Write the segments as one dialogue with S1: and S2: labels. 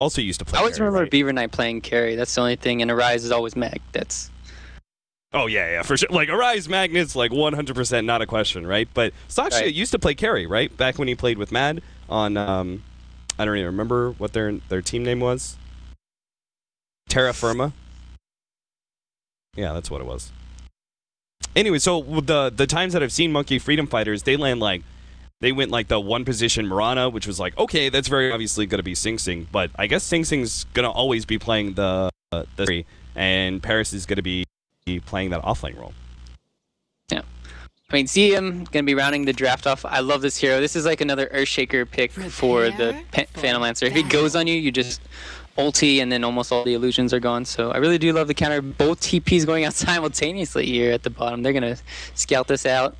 S1: also used to play
S2: I always
S1: carry,
S2: remember
S1: right?
S2: Beaver Knight playing carry. That's the only thing. And Arise is always Mag. That's...
S1: Oh, yeah, for sure. Like, Arise Magnets, like, 100% not a question, right? But Sasha used to play carry, right? Back when he played with Mad on, I don't even remember what their team name was. Terra Firma. Yeah, that's what it was. Anyway, so the times that I've seen Monkey Freedom Fighters, they went like the one position Mirana, which was like, okay, that's very obviously going to be Sing Sing, but I guess Sing Sing's going to always be playing the 3, and Paris is going to be playing that offlane role.
S2: Yeah. I mean, see him going to be rounding the draft off. I love this hero. This is like another Earthshaker pick for the Phantom Lancer. If he goes on you, you just ulti, and then almost all the illusions are gone. So I really do love the counter. Both TPs going out simultaneously here at the bottom. They're going to scout this out.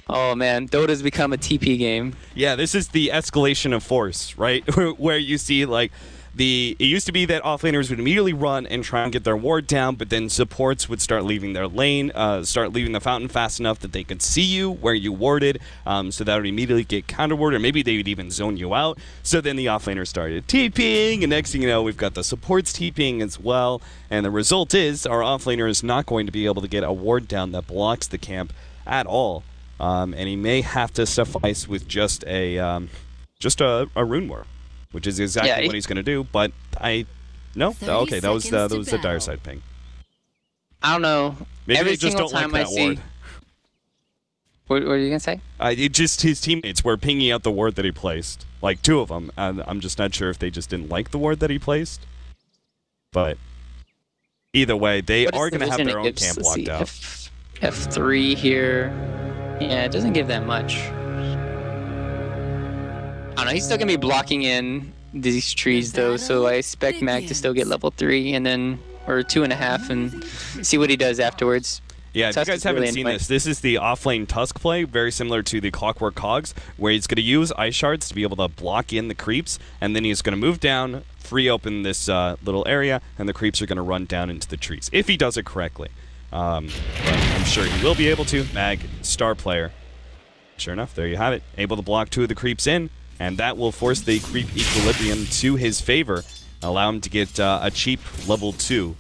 S2: Oh, man. Dota's become a TP game.
S1: Yeah, this is the escalation of force, right? Where you see, like, it used to be that offlaners would immediately run and try and get their ward down, but then supports would start leaving their lane, start leaving the fountain fast enough that they could see you where you warded, so that would immediately get counter-warded, or maybe they would even zone you out. So then the offlaners started TPing, and next thing you know, we've got the supports TPing as well, and the result is our offlaner is not going to be able to get a ward down that blocks the camp at all, and he may have to suffice with just a rune war, which is exactly what he's going to do, but okay, that was the dire side ping.
S2: I don't know.
S1: Maybe
S2: Every
S1: they just
S2: single
S1: don't
S2: time
S1: like that ward.
S2: What are you going to say?
S1: His teammates were pinging out the ward that he placed. Like, 2 of them. I'm just not sure if they just didn't like the ward that he placed. But either way, they are going to have their own camp locked out.
S2: F3 here. Yeah, it doesn't give that much. I don't know, he's still going to be blocking in these trees, though, so I expect Mag to still get level 3 and then, or 2.5, and see what he does afterwards.
S1: Yeah, if you guys haven't seen this is the offlane Tusk play, very similar to the Clockwork Cogs, where he's going to use Ice Shards to be able to block in the creeps, and then he's going to move down, free open this little area, and the creeps are going to run down into the trees, if he does it correctly. But I'm sure he will be able to. Mag, star player. Sure enough, there you have it. Able to block 2 of the creeps in. And that will force the creep equilibrium to his favor, allow him to get a cheap level 2,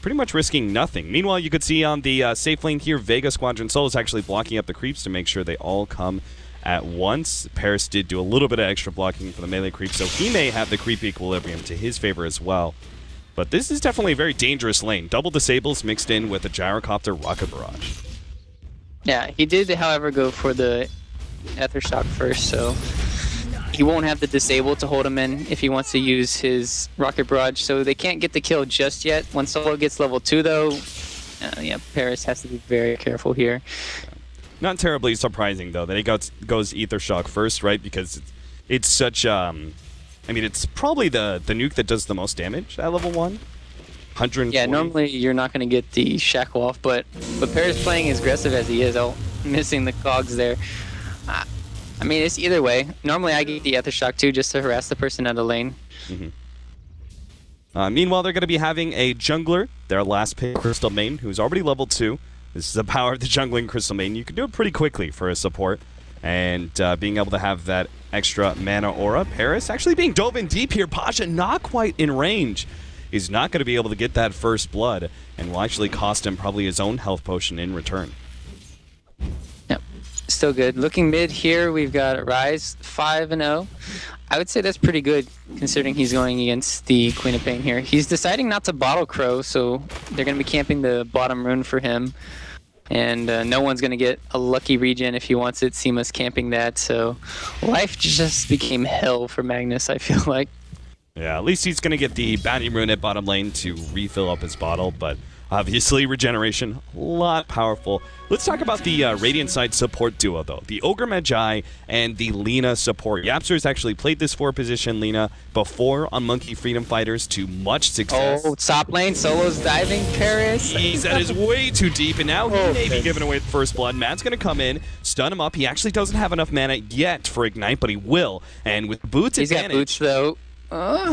S1: pretty much risking nothing. Meanwhile, you could see on the safe lane here, Vega Squadron Soul is actually blocking up the creeps to make sure they all come at once. Paris did do a little bit of extra blocking for the melee creep, so he may have the creep equilibrium to his favor as well. But this is definitely a very dangerous lane. Double disables mixed in with a gyrocopter rocket barrage.
S2: Yeah, he did, however, go for the Ether Shock first, so he won't have the disable to hold him in if he wants to use his rocket barrage, so they can't get the kill just yet. When Solo gets level 2, though, yeah, Paris has to be very careful here.
S1: Not terribly surprising, though, that he goes Ether Shock first, right? Because it's such, I mean, it's probably the nuke that does the most damage at level 1. 140.
S2: Yeah, normally you're not going to get the shackle off, but Paris playing as aggressive as he is, missing the cogs there. I mean, it's either way. Normally, I get the Ether Shock too, just to harass the person out of lane.
S1: Meanwhile, they're going to be having a jungler, their last pick, Crystal Main, who's already level 2. This is the power of the jungling Crystal Main. You can do it pretty quickly for a support, and being able to have that extra mana aura. Paris actually being dove in deep here. Pasha not quite in range. He's not going to be able to get that first blood, and will actually cost him probably his own health potion in return.
S2: Still good. Looking mid here, we've got Rise 5-0. I would say that's pretty good considering he's going against the Queen of Pain here. He's deciding not to bottle Crow, so they're going to be camping the bottom rune for him. And no one's going to get a lucky regen if he wants it. Seema's camping that, so life just became hell for Magnus, I feel like.
S1: Yeah, at least he's going to get the bounty rune at bottom lane to refill up his bottle, but obviously regeneration, a lot powerful. Let's talk about the Radiant side support duo, though. The Ogre Magi and the Lina support. Yapster's actually played this 4 position Lina before on Monkey Freedom Fighters to much success.
S2: Oh, top lane, Solo's diving, Paris.
S1: That is way too deep, and now he may be giving away the first blood. Matt's going to come in, stun him up. He actually doesn't have enough mana yet for Ignite, but he will. And with Boots'
S2: He's got Boots, though.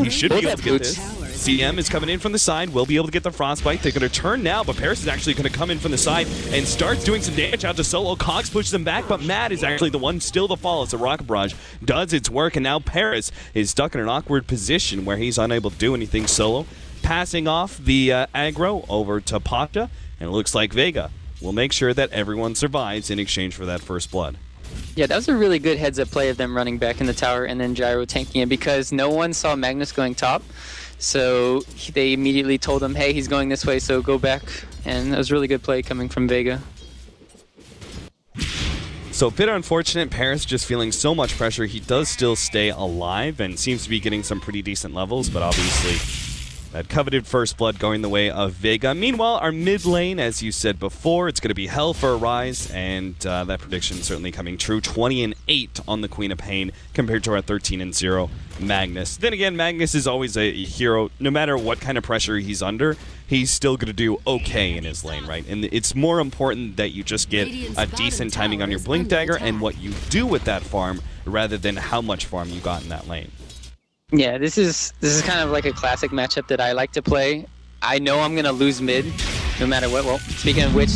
S1: He should be able to get this. CM is coming in from the side. Will be able to get the Frostbite. They're going to turn now, but Paris is actually going to come in from the side and starts doing some damage out to Solo. Cogs pushes him back, but Matt is actually the one still to fall as the Rocket Barrage does its work, and now Paris is stuck in an awkward position where he's unable to do anything solo. Passing off the aggro over to Pasha, and it looks like Vega will make sure that everyone survives in exchange for that first blood.
S2: Yeah, that was a really good heads-up play of them running back in the tower and then Gyro tanking it, because no one saw Magnus going top. So they immediately told him, hey, he's going this way, so go back. And that was a really good play coming from Vega.
S1: So a bit unfortunate, Paris just feeling so much pressure. He does still stay alive and seems to be getting some pretty decent levels, but obviously that coveted first blood going the way of Vega. Meanwhile, our mid lane, as you said before, it's going to be hell for Arise, and that prediction certainly coming true. 20-8 on the Queen of Pain compared to our 13-0 Magnus. Then again, Magnus is always a hero. No matter what kind of pressure he's under, he's still going to do okay in his lane, right? And it's more important that you just get a decent timing on your Blink Dagger and what you do with that farm rather than how much farm you got in that lane.
S2: Yeah, this is kind of like a classic matchup that I like to play. I know I'm going to lose mid no matter what. Well, speaking of which,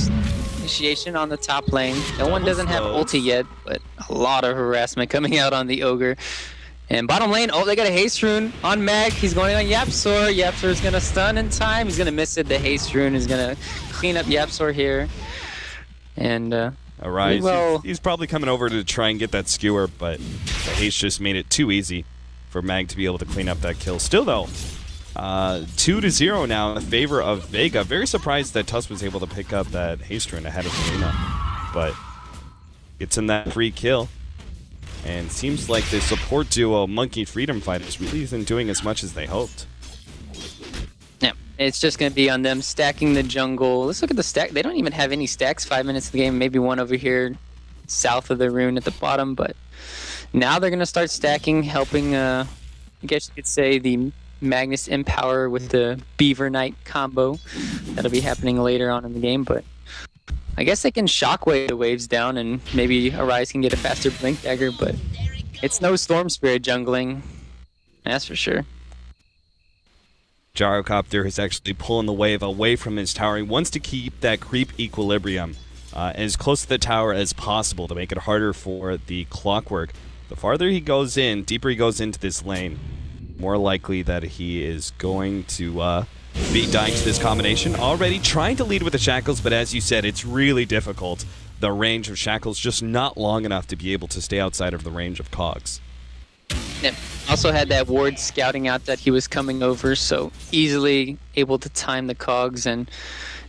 S2: initiation on the top lane. No one doesn't have ulti yet, but a lot of harassment coming out on the Ogre. And bottom lane, oh, they got a haste rune on Mag. He's going on Yapsor. Yapsor is going to stun in time. He's going to miss it. The haste rune is going to clean up Yapsor here. And
S1: Arise, he's probably coming over to try and get that skewer, but the haste just made it too easy for Mag to be able to clean up that kill. Still though, 2-0 now in the favor of Vega. Very surprised that Tusk was able to pick up that haste rune ahead of Karina, but gets in that free kill. And seems like the support duo Monkey Freedom Fighters really isn't doing as much as they hoped.
S2: Yeah, it's just going to be on them stacking the jungle. Let's look at the stack. They don't even have any stacks 5 minutes of the game. Maybe one over here south of the rune at the bottom, but now they're going to start stacking, helping, I guess you could say, the Magnus Empower with the Beaver Knight combo. That'll be happening later on in the game, but I guess they can shockwave the waves down and maybe Arise can get a faster Blink Dagger, but it's no Storm Spirit jungling, that's for sure.
S1: Gyrocopter is actually pulling the wave away from his tower. He wants to keep that creep equilibrium as close to the tower as possible to make it harder for the Clockwork. The farther he goes in, deeper he goes into this lane, more likely that he is going to be dying to this combination. Already trying to lead with the Shackles, but as you said, it's really difficult. The range of Shackles just not long enough to be able to stay outside of the range of Cogs.
S2: Yep. Also had that ward scouting out that he was coming over, so easily able to time the Cogs, and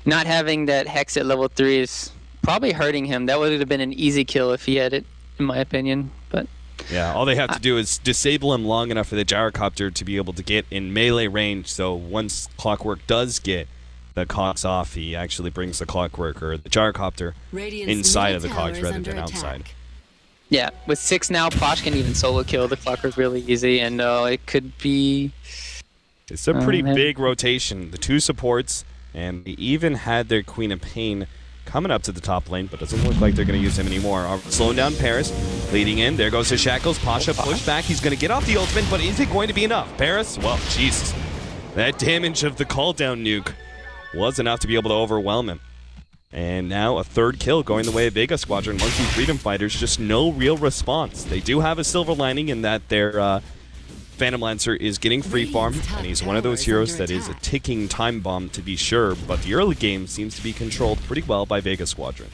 S2: not having that Hex at level 3 is probably hurting him. That would have been an easy kill if he had it, in my opinion. But
S1: yeah, all they have to do is disable him long enough for the Gyrocopter to be able to get in melee range, so once Clockwork does get the Cogs off, he actually brings the Clockwork or the Gyrocopter inside of the Cogs rather than outside.
S2: Yeah, with 6 now, Posh can even solo kill the Clockwork really easy, and it could be...
S1: It's a pretty big rotation. The two supports, and they even had their Queen of Pain coming up to the top lane, but doesn't look like they're going to use him anymore. Slowing down Paris, leading in. There goes the Shackles. Pasha pushed back. He's going to get off the ultimate, but is it going to be enough? Paris? Well, Jesus. That damage of the call down nuke was enough to be able to overwhelm him. And now a third kill going the way of Vega Squadron. Monkey Freedom Fighters, just no real response. They do have a silver lining in that their Phantom Lancer is getting free farm, and he's one of those heroes that is a ticking time bomb to be sure, but the early game seems to be controlled pretty well by Vega Squadron.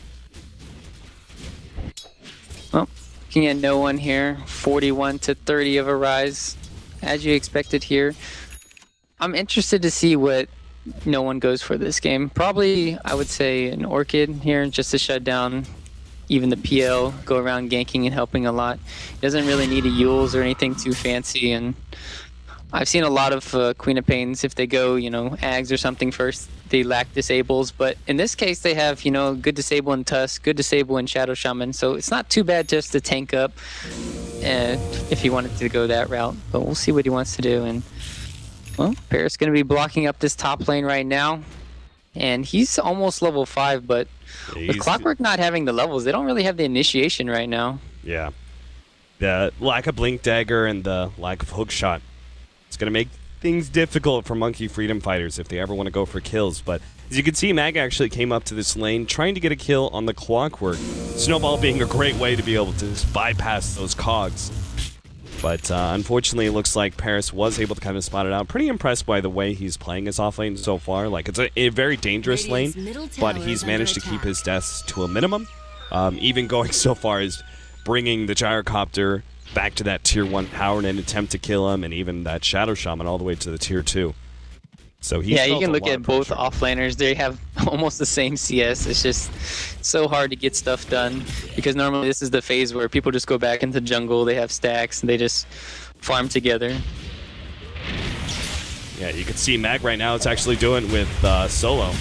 S2: Well, looking at no one here, 41-30 of Arise, as you expected here. I'm interested to see what no one goes for this game. Probably, I would say, an Orchid here just to shut down even the PL, go around ganking and helping a lot. Doesn't really need a Yules or anything too fancy, and I've seen a lot of Queen of Pains, if they go, you know, Ags or something first, they lack disables, but in this case they have, you know, good disable in Tusk, good disable in Shadow Shaman, so it's not too bad just to tank up if he wanted to go that route, but we'll see what he wants to do. And well, Paris going to be blocking up this top lane right now, and he's almost level 5, but with Clockwork not having the levels, they don't really have the initiation right now. Yeah.
S1: The lack of Blink Dagger and the lack of Hook Shot, it's going to make things difficult for Monkey Freedom Fighters if they ever want to go for kills. But as you can see, Mag actually came up to this lane trying to get a kill on the Clockwork. Snowball being a great way to be able to just bypass those cogs. But unfortunately, it looks like Paris was able to kind of spot it out. Pretty impressed by the way he's playing his offlane so far. Like, it's a very dangerous lane, but he's managed to keep his deaths to a minimum. Even going so far as bringing the Gyrocopter back to that Tier 1 tower in an attempt to kill him, and even that Shadow Shaman all the way to the Tier 2. So
S2: yeah, you can look at both offlaners. They have almost the same CS. It's just so hard to get stuff done because normally this is the phase where people just go back into jungle, they have stacks, and they just farm together.
S1: Yeah, you can see Mag right now. It's actually doing with Solo.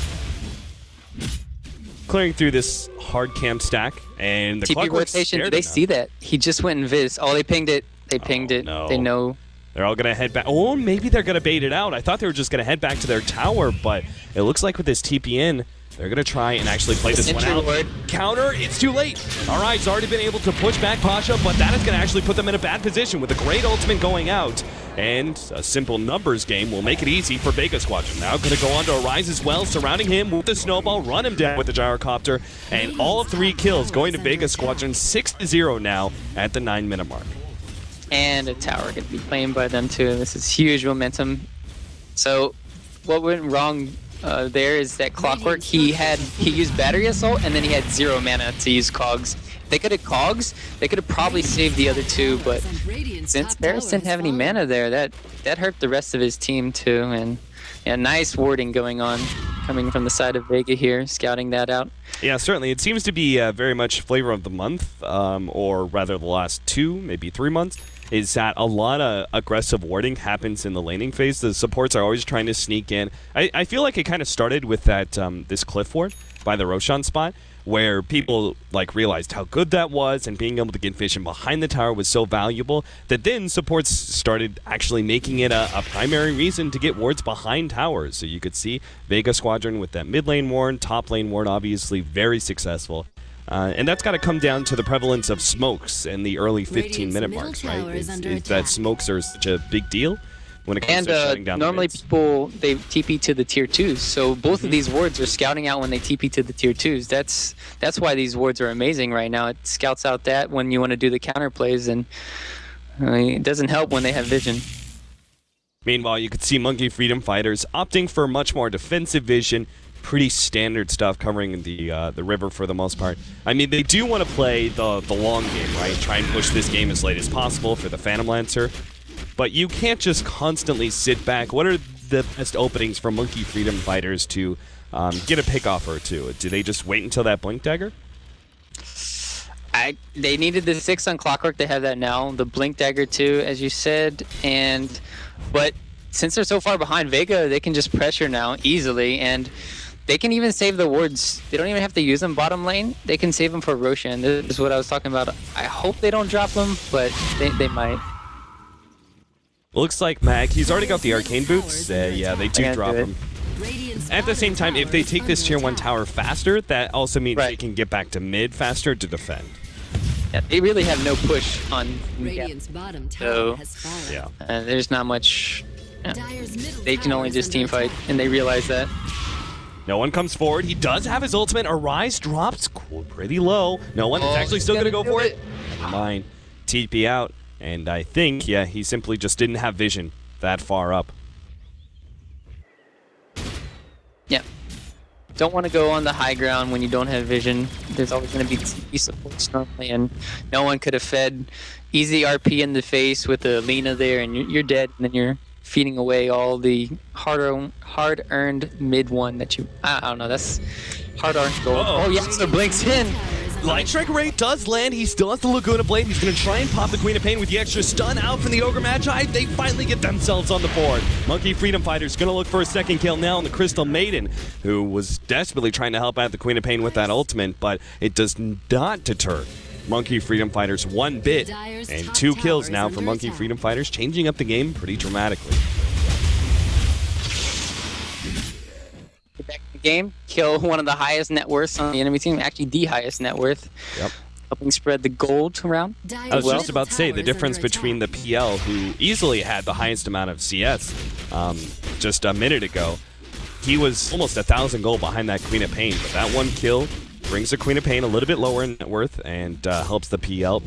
S1: Clearing through this hard camp stack, and the
S2: TP rotation, did they see that? He just went and Viz. Oh, they pinged it. They pinged it.
S1: No.
S2: They know.
S1: They're all going to head back. Oh, maybe they're going to bait it out. I thought they were just going to head back to their tower, but it looks like with this TP in, they're going to try and actually play this one out. Counter, it's too late. All right, he's already been able to push back Pasha, but that is going to actually put them in a bad position with a great ultimate going out. And a simple numbers game will make it easy for Vega Squadron. Now going to go on to Arise as well, surrounding him with the Snowball, run him down with the Gyrocopter, and all 3 kills going to Vega Squadron, 6-0 now at the 9-minute mark.
S2: And a tower going to be claimed by them too. This is huge momentum. So what went wrong there is that Clockwork, he used Battery Assault and then he had 0 mana to use Cogs. If they could have Cogs, they could have probably saved the other 2, but since Paris didn't have any mana there, that hurt the rest of his team too. And yeah, nice warding going on, coming from the side of Vega here, scouting that out.
S1: Yeah, certainly. It seems to be very much flavor of the month, or rather the last 2, maybe 3 months, is that a lot of aggressive warding happens in the laning phase. The supports are always trying to sneak in. I feel like it kind of started with that this cliff ward by the Roshan spot, where people like realized how good that was, and being able to get vision behind the tower was so valuable that then supports started actually making it a primary reason to get wards behind towers. So you could see Vega Squadron with that mid lane ward, top lane ward, obviously very successful. And that's got to come down to the prevalence of smokes in the early 15-minute marks, right? It's that smokes are such a big deal when it comes to shutting down
S2: normally
S1: the mids.
S2: people, they TP to the tier 2s, so both of these wards are scouting out when they TP to the tier 2s. That's why these wards are amazing right now. It scouts out that when you want to do the counter plays, and it doesn't help when they have vision.
S1: Meanwhile, you could see Monkey Freedom Fighters opting for much more defensive vision, pretty standard stuff covering the river for the most part. I mean, they do want to play the long game, right? Try and push this game as late as possible for the Phantom Lancer. But you can't just constantly sit back. What are the best openings for Monkey Freedom Fighters to get a pick off or 2? Do they just wait until that Blink Dagger?
S2: They needed the 6 on Clockwork. They have that now. The Blink Dagger too, as you said. But since they're so far behind Vega, they can just pressure now easily, and they can even save the wards. They don't even have to use them bottom lane. They can save them for Roshan. This is what I was talking about. I hope they don't drop them, but they might.
S1: Looks like Mag, he's already got the Arcane Boots. Yeah, they do drop them. At the same time, if they take this Tier 1 tower faster, that also means they can get back to mid faster to defend.
S2: Yeah, they really have no push on
S3: Radiant's bottom tower has fallen.
S1: Yeah.
S2: There's not much. They can only just team fight, and they realize that.
S1: No one comes forward. He does have his ultimate. Arise drops pretty low. No one is actually still going to go for it. Never mind. TP out. And I think, yeah, he simply just didn't have vision that far up.
S2: Yeah. Don't want to go on the high ground when you don't have vision. There's always going to be TP supports normally, and no one could have fed easy RP in the face with a Lina there, and you're dead, and then you're feeding away all the hard-earned mid one that you... I don't know, that's hard-earned gold. Oh, yes, the Blink's in!
S1: Light Strike Array does land. He still has the Laguna Blade. He's going to try and pop the Queen of Pain with the extra stun out from the Ogre Magi. They finally get themselves on the board. Monkey Freedom Fighters going to look for a second kill now on the Crystal Maiden, who was desperately trying to help out the Queen of Pain with that ultimate, but it does not deter Monkey Freedom Fighters one bit. And 2 kills now for Monkey Freedom Fighters, changing up the game pretty dramatically.
S2: Get back in the game, kill one of the highest net worths on the enemy team, actually the highest net worth.
S1: Yep.
S2: helping spread the gold around.
S1: I was just about to say, the difference between the PL, who easily had the highest amount of CS just a minute ago, he was almost 1,000 gold behind that Queen of Pain, but that one kill brings the Queen of Pain a little bit lower in net worth and helps the PL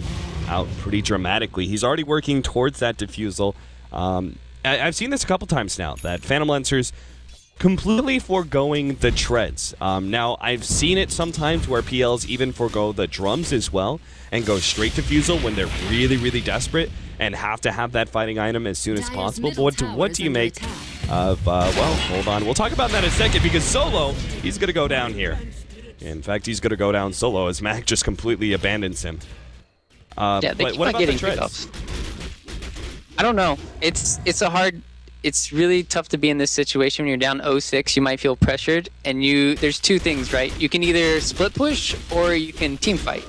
S1: out pretty dramatically. He's already working towards that defusal. I've seen this a couple times now, that Phantom Lancers completely foregoing the treads. Now, I've seen it sometimes where PLs even forego the drums as well and go straight to Fusel when they're really, really desperate and have to have that fighting item as soon as possible. But what do you make of, well, hold on. We'll talk about that in a second because Solo, he's going to go down here. In fact, he's going to go down solo as Mac just completely abandons him.
S2: Yeah, they keep on getting treads? I don't know. It's really tough to be in this situation when you're down 0-6. You might feel pressured, and there's two things, right? You can either split push or you can team fight.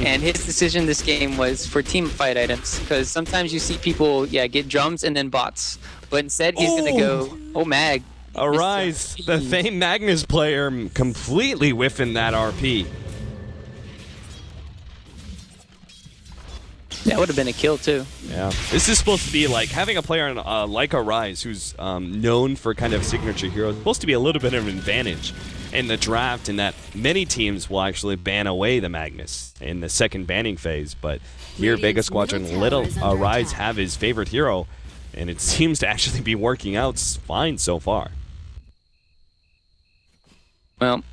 S2: And his decision this game was for team fight items, because sometimes you see people, get drums and then bots. But instead, he's going to go, Mag.
S1: Arise, the famed Magnus player, completely whiffing that RP.
S2: That would have been a kill, too.
S1: Yeah. This is supposed to be like having a player like Arise, who's known for kind of signature heroes, supposed to be a little bit of an advantage in the draft, in that many teams will actually ban away the Magnus in the second banning phase. But here, Vega Squadron let Arise have his favorite hero, and it seems to actually be working out fine so far.
S2: Well,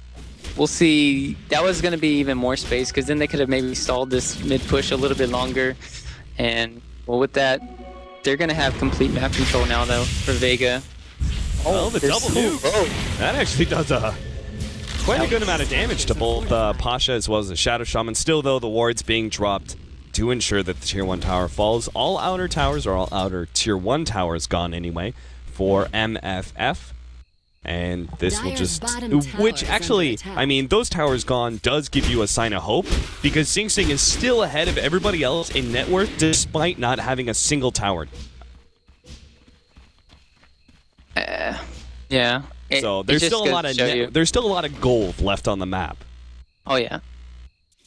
S2: we'll see. That was going to be even more space, because then they could have maybe stalled this mid-push a little bit longer. And, well, with that, they're going to have complete map control now, though, for Vega.
S1: Oh, the double nuke. That actually does quite a good amount of damage to both Pasha as well as the Shadow Shaman. Still, though, the wards being dropped to ensure that the Tier 1 tower falls. All outer towers, or all outer Tier 1 towers gone anyway for MFF. And this will just, which actually, I mean, those towers gone does give you a sign of hope, because Sing Sing is still ahead of everybody else in net worth despite not having a single tower.
S2: Yeah.
S1: So there's still a lot of gold left on the map.
S2: Oh yeah.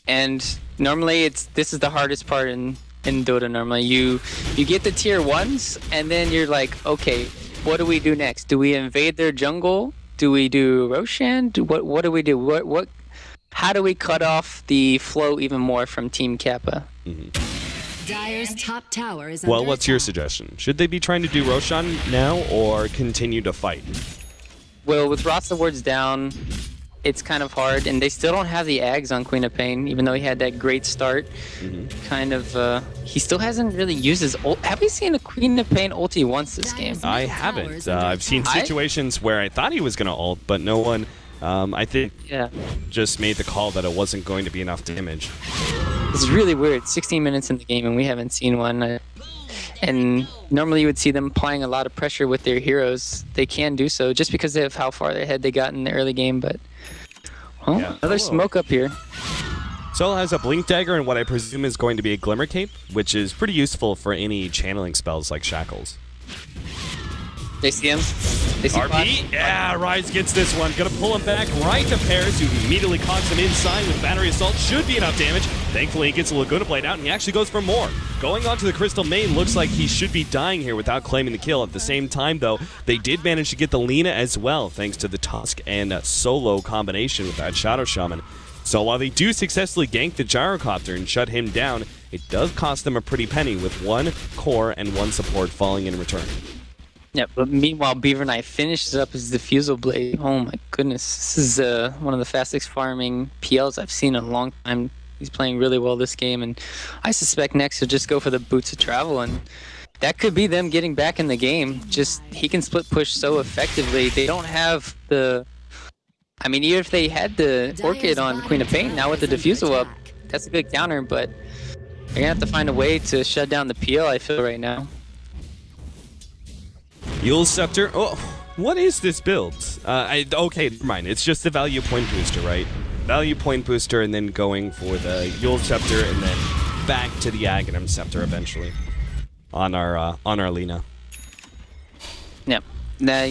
S2: And normally this is the hardest part in Dota. Normally you get the tier 1s and then you're like, okay, what do we do next? Do we invade their jungle? Do we do Roshan? What do we do? How do we cut off the flow even more from Team Kappa?
S3: Dire's top tower is
S1: well, what's your suggestion? Should they be trying to do Roshan now or continue to fight?
S2: Well, with Rot's wards down, it's kind of hard, and they still don't have the Ags on Queen of Pain, even though he had that great start. Kind of, he still hasn't really used his ult. Have we seen a Queen of Pain ulti once this game?
S1: I haven't. I've seen situations where I thought he was going to ult, but no one, I think, just made the call that it wasn't going to be enough damage.
S2: It's really weird. 16 minutes in the game, and we haven't seen one. And normally you would see them applying a lot of pressure with their heroes. They can do so just because of how far ahead they got in the early game, but... Oh, yeah. Another smoke up here.
S1: Sol has a Blink Dagger and what I presume is going to be a Glimmer Cape, which is pretty useful for any channeling spells like Shackles.
S2: They see him. They see
S1: RP? Yeah, Rise gets this one. Gonna pull him back right to Paris, who immediately caught him inside with Battery Assault. Should be enough damage. Thankfully, he gets a Laguna Blade out, and he actually goes for more. Going on to the Crystal Main, looks like he should be dying here without claiming the kill. At the same time, though, they did manage to get the Lina as well, thanks to the Tusk and Solo combination with that Shadow Shaman. So while they do successfully gank the Gyrocopter and shut him down, it does cost them a pretty penny, with one core and one support falling in return.
S2: Yeah, but meanwhile, Beaver Knight finishes up his Diffusal Blade. Oh my goodness, this is one of the fastest farming PLs I've seen in a long time. He's playing really well this game, and I suspect next he'll just go for the Boots of Travel, and that could be them getting back in the game. Just, he can split push so effectively. They don't have the... I mean, even if they had the Orchid on Queen of Pain, now with the Diffusal up, that's a good counter, but they're going to have to find a way to shut down the PL, I feel, right now.
S1: Yule Scepter. Oh, what is this build? Okay, never mind. It's just the value point booster, right? Value point booster, and then going for the Yule Scepter, and then back to the Aghanim Scepter eventually on our Lina.
S2: Yep. Nah,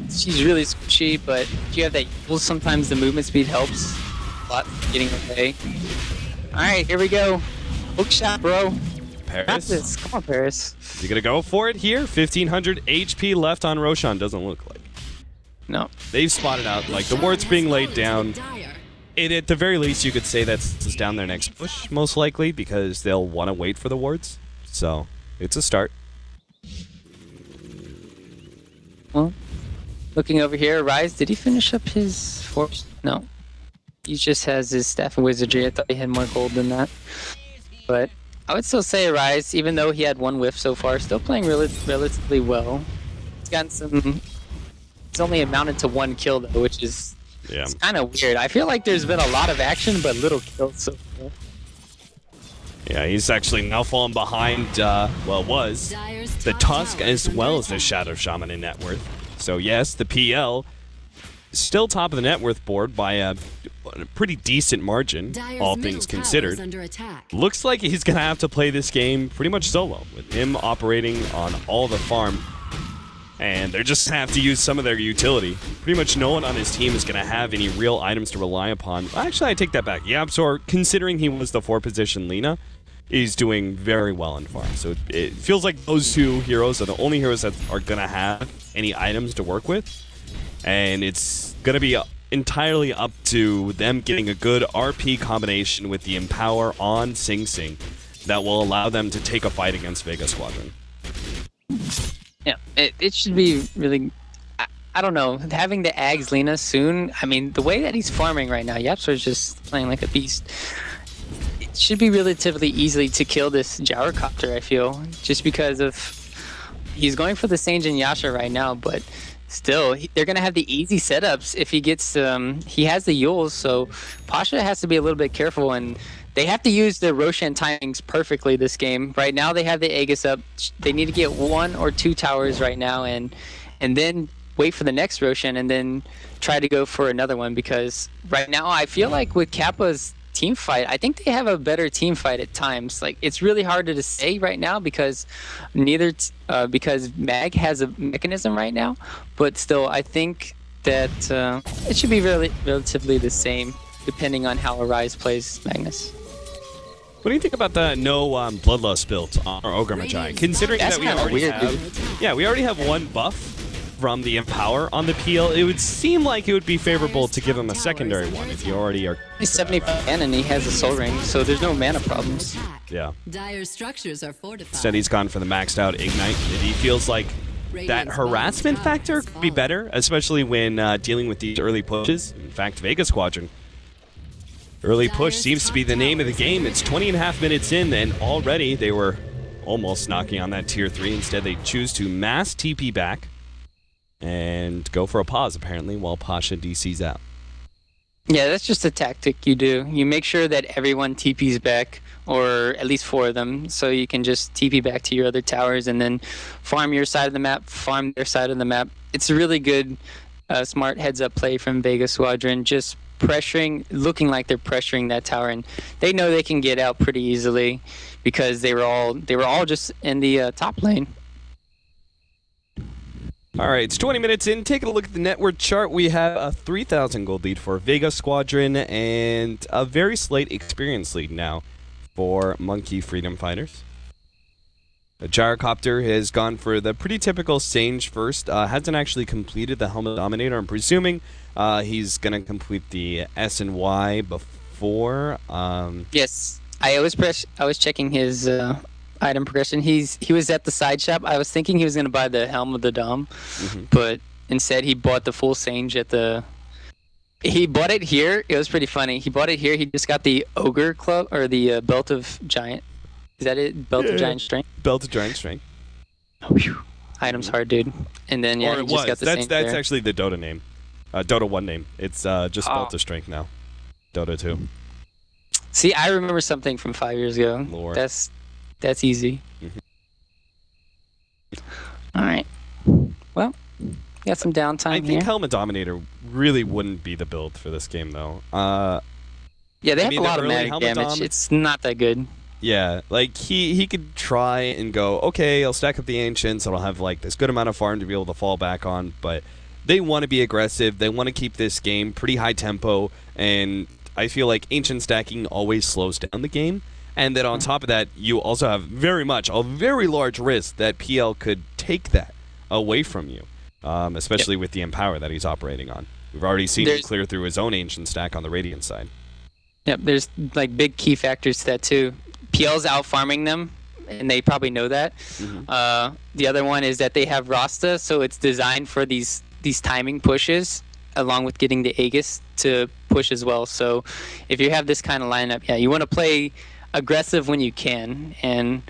S2: she's really squishy, but if you have that Yule, sometimes the movement speed helps a lot getting away. right, here we go. Hook shot, bro. Got
S1: Paris.
S2: this. Come on, Paris.
S1: Is he going to go for it here? 1,500 HP left on Roshan, doesn't look like.
S2: No.
S1: They've spotted out, like, the ward's being laid down. And at the very least, you could say that's down their next push, most likely, because they'll want to wait for the wards. So, it's a start.
S2: Well, looking over here, Rise, did he finish up his force? No. He just has his Staff of Wizardry. I thought he had more gold than that. But I would still say Rise, even though he had one whiff so far, still playing relatively well. He's gotten some... It's only amounted to 1 kill, though, which is it's kind of weird. I feel like there's been a lot of action, but little kills so far.
S1: Yeah, he's actually now fallen behind, well, was the Tusk as well as the Shadow Shaman in net worth. So, yes, the PL still top of the net worth board by a pretty decent margin, all things considered. Looks like he's going to have to play this game pretty much solo, with him operating on all the farm. And they just have to use some of their utility. Pretty much no one on his team is going to have any real items to rely upon. Actually, I take that back. YapzOr, considering he was the 4th-position Lina, is doing very well in farm. So it feels like those two heroes are the only heroes that are going to have any items to work with. And it's going to be entirely up to them getting a good RP combination with the Empower on Sing Sing that will allow them to take a fight against Vega Squadron.
S2: Yeah, it should be really... I don't know, having the Ags Lina soon, I mean, the way that he's farming right now, YapzOr is just playing like a beast. It should be relatively easy to kill this Gyrocopter, I feel, just because of... He's going for the Sange and Yasha right now, but still, they're going to have the easy setups if he gets... he has the Yules, so Pasha has to be a little bit careful, and they have to use the Roshan timings perfectly this game. Right now, they have the Aegis up. They need to get 1 or 2 towers right now, and then wait for the next Roshan, and then try to go for another one, because right now, I feel like with Kappa's team fight, I think they have a better team fight at times. Like, it's really hard to say right now because because Mag has a mechanism right now, but still, I think that it should be relatively the same depending on how Arise plays Magnus.
S1: What do you think about the no Bloodlust build on our Ogre Magi? Considering that we already have 1 buff from the Empower on the PL, it would seem like it would be favorable to give him a secondary one if you already are...
S2: He's 70% and he has a Soul Ring, so there's no mana problems.
S1: Yeah.
S3: Dire structures are fortified.
S1: Instead, he's gone for the maxed out Ignite. And he feels like that harassment factor could be better, especially when dealing with these early pushes. In fact, Vega Squadron. Early push seems to be the name of the game. It's 20.5 minutes in, and already they were almost knocking on that tier 3. Instead, they choose to mass TP back and go for a pause, apparently, while Pasha DCs out.
S2: Yeah, that's just a tactic you do. You make sure that everyone TPs back, or at least 4 of them, so you can just TP back to your other towers and then farm your side of the map, farm their side of the map. It's a really good, smart heads-up play from Vega Squadron, just looking like they're pressuring that tower, and they know they can get out pretty easily because they were all just in the top lane.
S1: All right, it's 20 minutes in. Taking a look at the net worth chart, we have a 3,000 gold lead for Vega Squadron and a very slight experience lead now for Monkey Freedom Fighters. The Gyrocopter has gone for the pretty typical Sange first. Hasn't actually completed the Helmet Dominator. I'm presuming he's going to complete the S and Y before.
S2: Yes, I was checking his item progression. He was at the side shop. I was thinking he was going to buy the Helm of the Dom, but instead he bought the full Sange at the... He bought it here. It was pretty funny. He bought it here. He just got the Ogre Club, or the Belt of Giant. Is that it? Belt of Giant Strength?
S1: Belt of Giant Strength.
S2: Oh, item's hard, dude. And then, yeah, he just got the Sange
S1: That's
S2: there.
S1: actually the Dota name. Dota 1 name. It's just Belt of Strength now. Dota 2.
S2: See, I remember something from 5 years ago.
S1: Lore.
S2: That's easy. All right. Well, got some downtime
S1: I
S2: here.
S1: think Helmet Dominator really wouldn't be the build for this game, though.
S2: Yeah, they have
S1: mean,
S2: a lot
S1: the
S2: of
S1: early
S2: magic damage.
S1: Helmet
S2: It's not that good.
S1: Yeah, like he could try and go, okay, I'll stack up the Ancients, and I'll have like this good amount of farm to be able to fall back on, but they want to be aggressive, they want to keep this game pretty high tempo, and I feel like ancient stacking always slows down the game. And then on top of that, you also have a very large risk that PL could take that away from you, especially with the Empower that he's operating on. We've already seen him clear through his own ancient stack on the Radiant side.
S2: Yep, there's like big key factors to that too. PL's out farming them, and they probably know that. The other one is that they have Rasta, so it's designed for these timing pushes, along with getting the Aegis to push as well. So if you have this kind of lineup, yeah, you want to play aggressive when you can, and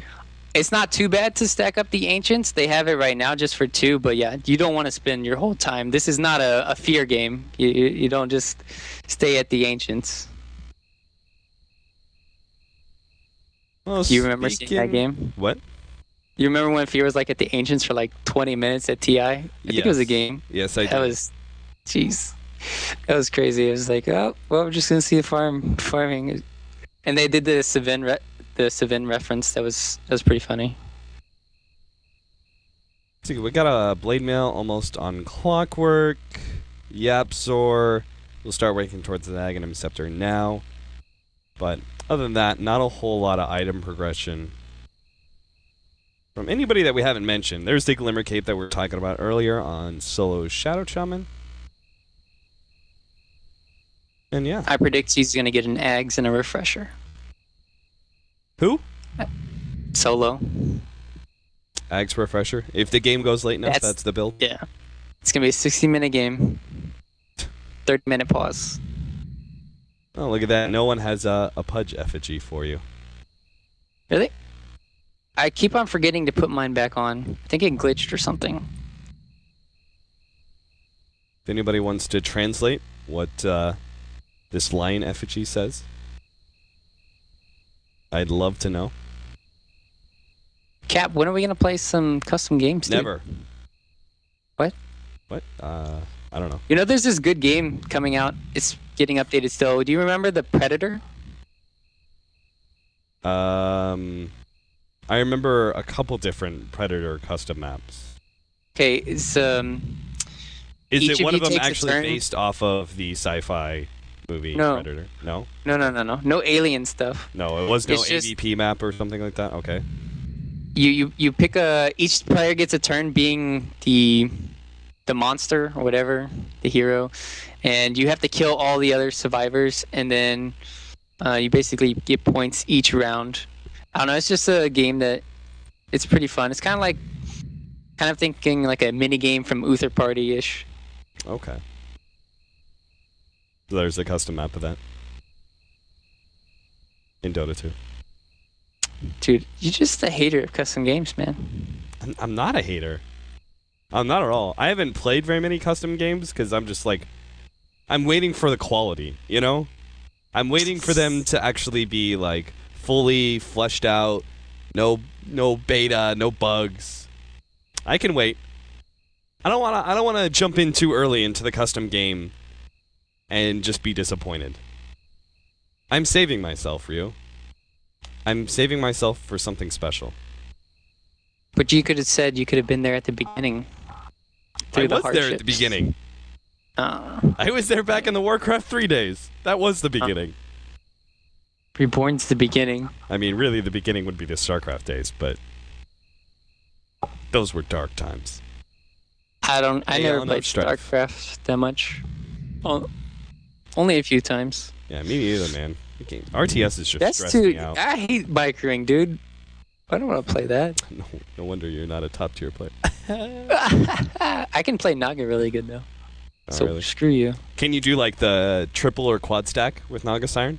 S2: it's not too bad to stack up the Ancients. They have it right now just for 2, but yeah, you don't want to spend your whole time. This is not a fear game. You don't just stay at the Ancients.
S1: Well,
S2: do you remember seeing that game?
S1: What?
S2: You remember when Fear was like at the Ancients for like 20 minutes at TI? I think it was a game.
S1: Yes, I do.
S2: That was, jeez, that was crazy. It was like, oh, well, we're just gonna see the farming. And they did the Savin reference. That was pretty funny.
S1: See, we got a Blade Mail almost on Clockwork. Yapzor. We'll start working towards the Aghanim Scepter now. But other than that, not a whole lot of item progression from anybody that we haven't mentioned. There's the Glimmer Cape that we were talking about earlier on solo Shadow Shaman. And yeah.
S2: I predict he's going to get an Ags and a Refresher.
S1: Who?
S2: Solo.
S1: Ags Refresher. If the game goes late enough, that's the build?
S2: Yeah. It's going to be a 60-minute game. 30-minute pause.
S1: Oh, look at that. No one has a Pudge effigy for you.
S2: Really? I keep on forgetting to put mine back on. I think it glitched or something.
S1: If anybody wants to translate what this lion effigy says, I'd love to know.
S2: Cap, when are we going to play some custom games, dude?
S1: Never.
S2: What?
S1: What? I don't know.
S2: You know, there's this good game coming out. It's getting updated still. Do you remember the Predator?
S1: I remember a couple different Predator custom maps.
S2: Okay, it's
S1: Is it one of them actually based off of the sci-fi movie Predator? No?
S2: No. No alien stuff.
S1: No, it was no AVP map or something like that? Okay.
S2: You pick each player gets a turn being the monster or whatever, the hero, and you have to kill all the other survivors, and then you basically get points each round. I don't know, it's just a game that it's pretty fun. It's kind of thinking like a mini game from Uther Party-ish.
S1: Okay. So there's a custom map of that in Dota 2.
S2: Dude, you're just a hater of custom games, man.
S1: I'm not a hater. I'm not at all. I haven't played very many custom games because I'm just like, I'm waiting for the quality, you know? I'm waiting for them to actually be like fully fleshed out, no beta, no bugs. I can wait. I don't want to jump in too early into the custom game and just be disappointed. I'm saving myself, Ryu. I'm saving myself for something special.
S2: But you could have said you could have been there at the beginning.
S1: I was there at the beginning. I was there back in the Warcraft 3 days. That was the beginning.
S2: Reborn's the beginning.
S1: I mean, really, the beginning would be the StarCraft days, but those were dark times.
S2: I never played StarCraft that much. Only a few times.
S1: Yeah, me neither, man. RTS is just stressing me out.
S2: I hate bike ring, dude. I don't want to play that.
S1: No wonder you're not a top tier player.
S2: I can play Naga really good though.
S1: Oh,
S2: so
S1: really?
S2: Screw you.
S1: Can you do like the triple or quad stack with Naga Siren?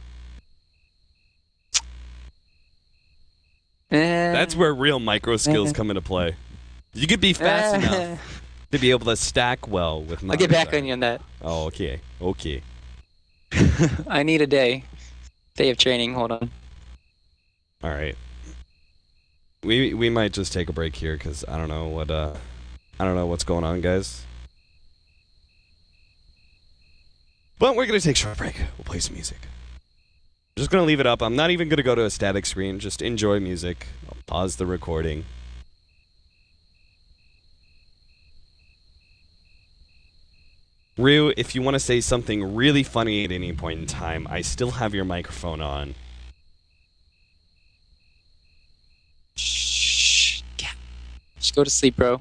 S1: That's where real micro skills come into play. You could be fast enough to be able to stack well with Naga
S2: I'll get back
S1: Siren.
S2: on you on that.
S1: Oh, okay. Okay.
S2: I need a day of training. Hold on.
S1: All right. We might just take a break here because I don't know what's going on, guys. But we're gonna take a short break. We'll play some music. I'm just gonna leave it up. I'm not even gonna go to a static screen. Just enjoy music. I'll pause the recording. Rue, if you want to say something really funny at any point in time, I still have your microphone on.
S2: Shh. Yeah. Just go to sleep, bro.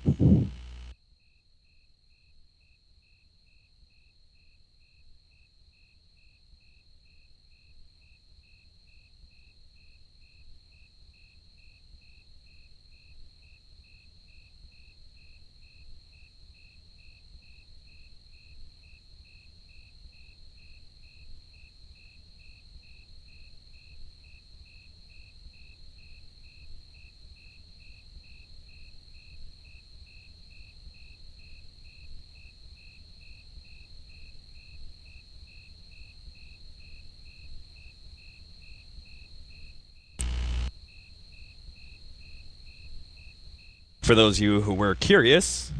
S1: For those of you who were curious,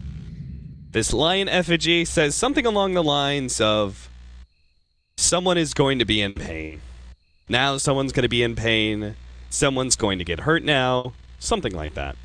S1: this lion effigy says something along the lines of, someone is going to be in pain. Now someone's going to be in pain. Someone's going to get hurt now. Something like that.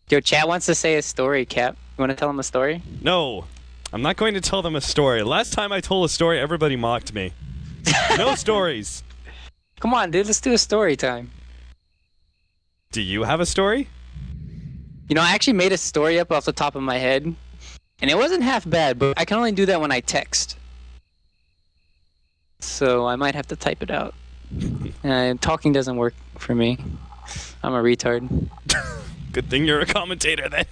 S2: Yo, chat wants to say a story, Cap. You want to tell him a story?
S1: No, I'm not going to tell them a story. Last time I told a story, everybody mocked me. No stories.
S2: Come on, dude. Let's do a story time.
S1: Do you have a story?
S2: You know, I actually made a story up off the top of my head, and it wasn't half bad, but I can only do that when I text. So I might have to type it out. Talking doesn't work for me. I'm a retard.
S1: Good thing you're a commentator then.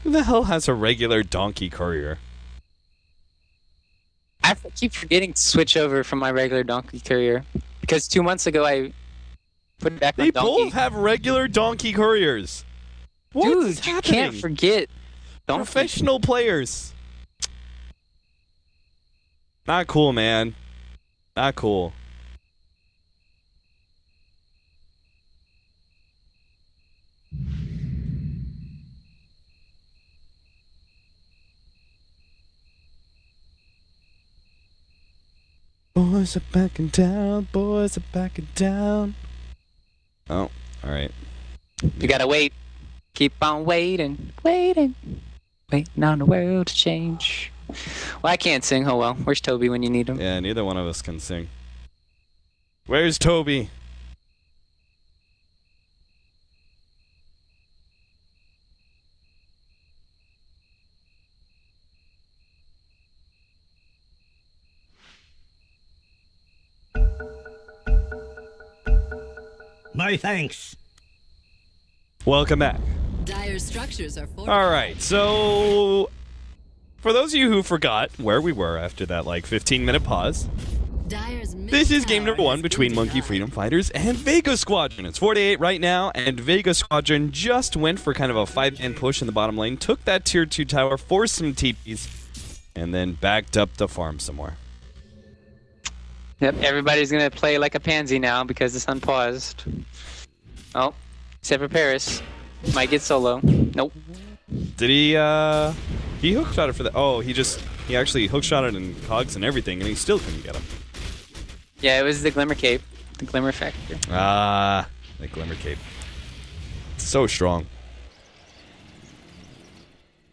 S1: Who the hell has a regular donkey courier?
S2: I keep forgetting to switch over from my regular donkey courier because 2 months ago I put it back on
S1: They
S2: donkey.
S1: both have regular donkey couriers. What's
S2: Dude, you
S1: happening?
S2: can't forget donkey.
S1: Professional players. Not cool, man. Not cool. Boys are backing down, boys are backing down. Oh, alright.
S2: You gotta wait. Keep on waiting, waiting, waiting on the world to change. Well, I can't sing. Oh well. Where's Toby when you need him?
S1: Yeah, neither one of us can sing. Where's Toby?
S4: My thanks.
S1: Welcome back.
S3: Dire's structures are fortified.
S1: All right, so for those of you who forgot where we were after that like 15-minute pause,
S3: Dire's
S1: this is game number 1
S3: has
S1: between
S3: been
S1: Monkey
S3: denied.
S1: Freedom Fighters and Vega Squadron. It's 4-8 right now, and Vega Squadron just went for kind of a 5-man push in the bottom lane, took that tier 2 tower, forced some TPs, and then backed up to farm some more.
S2: Yep, everybody's gonna play like a pansy now because it's unpaused. Oh, except for Paris. Might get solo. Nope.
S1: Did he hookshot it for the... Oh, he actually hookshot it in cogs and everything, and he still couldn't get him.
S2: Yeah, it was the Glimmer Cape. The Glimmer Factor.
S1: Ah, the Glimmer Cape. So strong.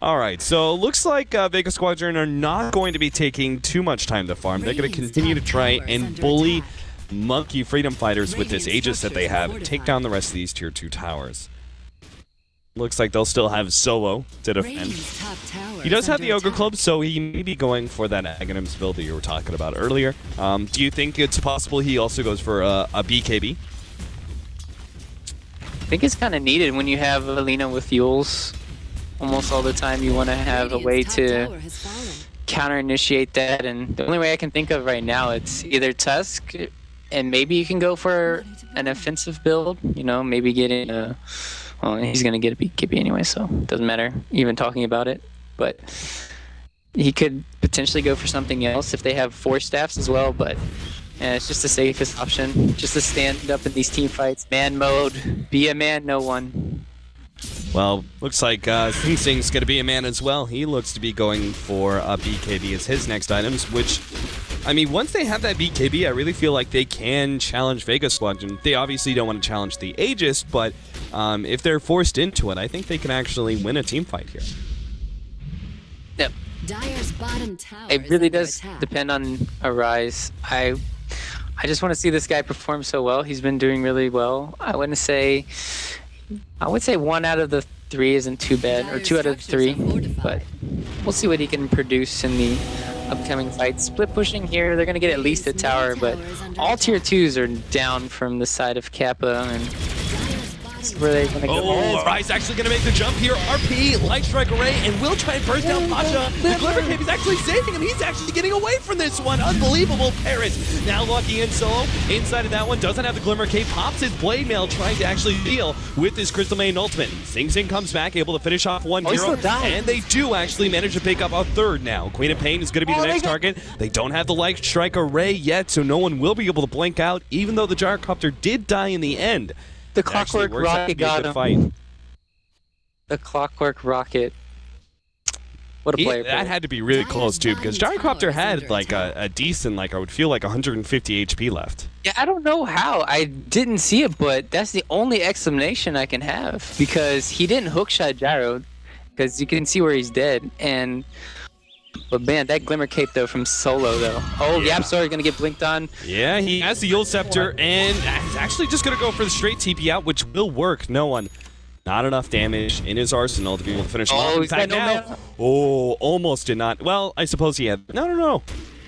S1: Alright, so looks like Vega Squadron are not going to be taking too much time to farm. They're going to continue to try and bully Monkey Freedom Fighters with this Aegis that they have and take down the rest of these tier 2 towers. Looks like they'll still have Solo to defend.
S3: Radiant's top tower
S1: He does
S3: is
S1: have the
S3: under
S1: Ogre
S3: attack.
S1: Club, so he may be going for that Aghanims build that you were talking about earlier. Do you think it's possible he also goes for a BKB?
S2: I think it's kind of needed when you have Alina with fuels. Almost all the time you want to have a way
S3: Radiant's top
S2: to
S3: tower has fallen.
S2: counter-initiate that, and the only way I can think of right now, it's either Tusk, and maybe you can go for an offensive build, you know, maybe getting a... Well, he's going to get a BKB anyway, so it doesn't matter even talking about it. But he could potentially go for something else if they have 4 staffs as well, but it's just the safest option. Just to stand up in these team fights. Man mode. Be a man, no one.
S1: Well, looks like Sing Sing's going to be a man as well. He looks to be going for a BKB as his next items, which, I mean, once they have that BKB, I really feel like they can challenge Vega Squadron. They obviously don't want to challenge the Aegis, but if they're forced into it, I think they can actually win a team fight here.
S2: Yep.
S3: Dire's bottom tower
S2: It
S3: is
S2: really
S3: under
S2: does
S3: attack.
S2: depend on Arise. I just want to see this guy perform so well. He's been doing really well. I would say 1 out of the 3 isn't too bad, or 2 out of 3, but we'll see what he can produce in the upcoming fights. Split pushing here, they're going to get at least a tower, but all tier 2s are down from the side of Kappa, and that's where they're going to go.
S1: Oh, Rise actually going to make the jump here. RP, Light Strike Array, and will try and burst down Pasha. The Glimmer Cape is actually saving him. He's actually getting away from this one. Unbelievable. Paris now locking in Solo. Inside of that one, doesn't have the Glimmer Cape. Pops his Blade Mail, trying to actually deal with his Crystal Main Ultimate. Sing Sing comes back, able to finish off 1
S2: he
S1: hero.
S2: still died.
S1: And they do actually manage to pick up a 3rd now. Queen of Pain is going to be the next target. They don't have the Light Strike Array yet, so no one will be able to blink out, even though the Gyrocopter did die in the end.
S2: The Clockwork Rocket got him.
S1: Fight.
S2: The Clockwork Rocket. What a player.
S1: That had to be really close too, because Gyrocopter had like a decent, like I would feel like 150 HP left.
S2: Yeah, I don't know how. I didn't see it, but that's the only explanation I can have, because he didn't hookshot Gyro, because you can see where he's dead. But man, that Glimmer Cape though from Solo though. Oh,
S1: Yeah.
S2: Yapsor gonna get blinked on.
S1: Yeah, he has the Yule Scepter, and he's actually just going to go for the straight TP out, which will work. No one. Not enough damage in his arsenal to be able to finish him off. In
S2: he's got
S1: fact,
S2: no
S1: now,
S2: mana.
S1: oh, almost did not. Well, I suppose he had. No.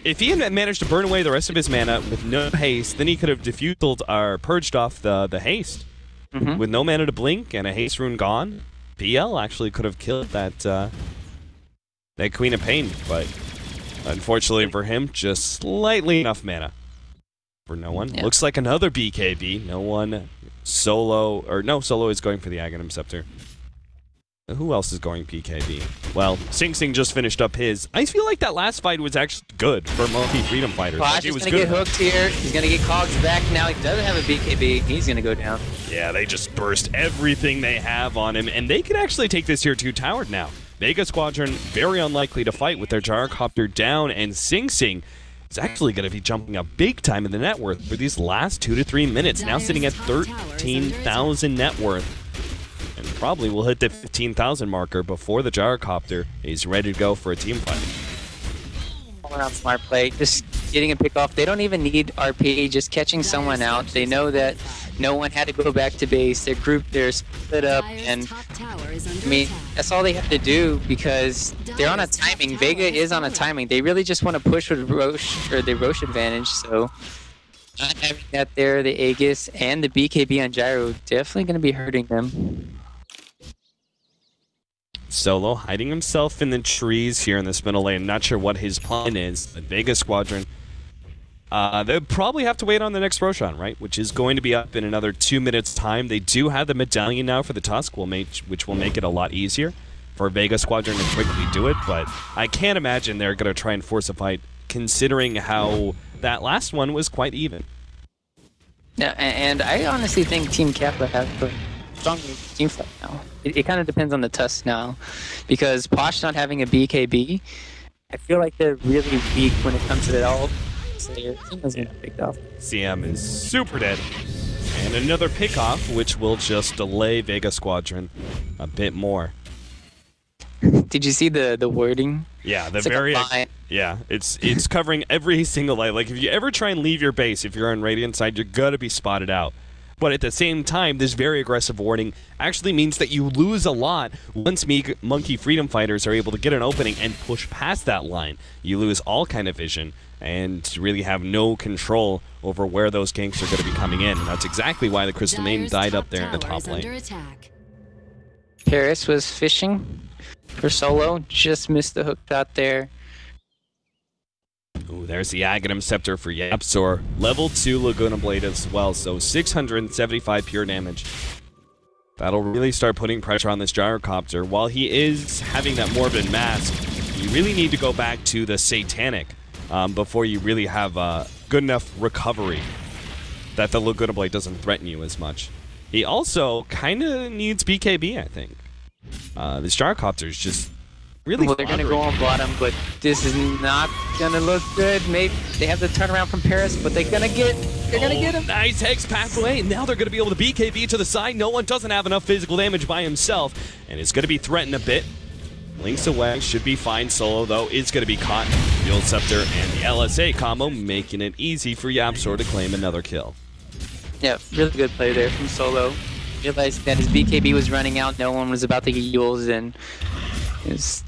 S1: If he had managed to burn away the rest of his mana with no haste, then he could have diffused or purged off the haste.
S2: Mhm.
S1: With no mana to blink and a haste rune gone, PL actually could have killed that Queen of Pain, but unfortunately for him, just slightly enough mana for no one.
S2: Yeah.
S1: Looks like another BKB. No one. Solo is going for the Aghanim Scepter. Who else is going PKB? Well, Sing Sing just finished up his. I feel like that last fight was actually good for Monkey Freedom Fighters.
S2: Flash
S1: Like, it
S2: is
S1: was
S2: gonna
S1: good.
S2: get hooked here. He's gonna get Cogs back now. He doesn't have a BKB. He's gonna go down.
S1: Yeah, they just burst everything they have on him, and they could actually take this tier 2 tower now. Vega Squadron, very unlikely to fight with their Gyrocopter down, and Sing Sing is actually going to be jumping up big time in the net worth for these last 2 to 3 minutes, now sitting at 13,000 net worth, and probably will hit the 15,000 marker before the Gyrocopter is ready to go for a team fight.
S2: All around smart play, just getting a pick off. They don't even need RP, just catching someone out. They know that no one had to go back to base. They're grouped, they're split up, and I mean, that's all they have to do because they're on a timing. Vega is on a timing. They really just want to push with Roche, or the Roche advantage, so Not having that there, the Aegis and the BKB on Gyro, definitely going to be hurting them.
S1: Solo hiding himself in the trees here in this middle lane. Not sure what his plan is. The Vega Squadron, they'll probably have to wait on the next Roshan, right? Which is going to be up in another 2 minutes' time. They do have the medallion now for the Tusk, which will make it a lot easier for Vega Squadron to quickly do it. But I can't imagine they're going to try and force a fight, considering how that last one was quite even.
S2: Yeah, and I honestly think Team Kappa has a stronger team fight now. It kind of depends on the Tusk now, because Posh not having a BKB, I feel like they're really weak when it comes to that all. So your team has been picked off.
S1: CM is super dead. And another pickoff, which will just delay Vega Squadron a bit more.
S2: Did you see the wording?
S1: Yeah, the
S2: it's
S1: very
S2: like a line.
S1: yeah, it's covering every single line. Like if you ever try and leave your base, if you're on Radiant side, you're gonna be spotted out. But at the same time, this very aggressive warding actually means that you lose a lot once Monkey Freedom Fighters are able to get an opening and push past that line. You lose all kind of vision and really have no control over where those ganks are going to be coming in. And that's exactly why the Crystal Maiden died up there in the top lane.
S2: Paris was fishing for Solo, just missed the hook shot there.
S1: Ooh, there's the Aghanim Scepter for Yapzor. Level 2 Laguna Blade as well, so 675 pure damage. That'll really start putting pressure on this Gyrocopter. While he is having that Morbid Mask, you really need to go back to the Satanic before you really have good enough recovery that the Laguna Blade doesn't threaten you as much. He also kind of needs BKB, I think. This Gyrocopter is just really
S2: well, they're going to go on bottom, but this is not going to look good. Maybe they have the turnaround from Paris, but they're going to get him.
S1: Nice Hex pathway. Now they're going to be able to BKB to the side. No one doesn't have enough physical damage by himself, and it's going to be threatened a bit. Links away, should be fine. Solo, though, is going to be caught. The Old Scepter and the LSA combo making it easy for Yapzor to claim another kill.
S2: Yeah, really good play there from Solo. Realized that his BKB was running out. No one was about to get Yules, and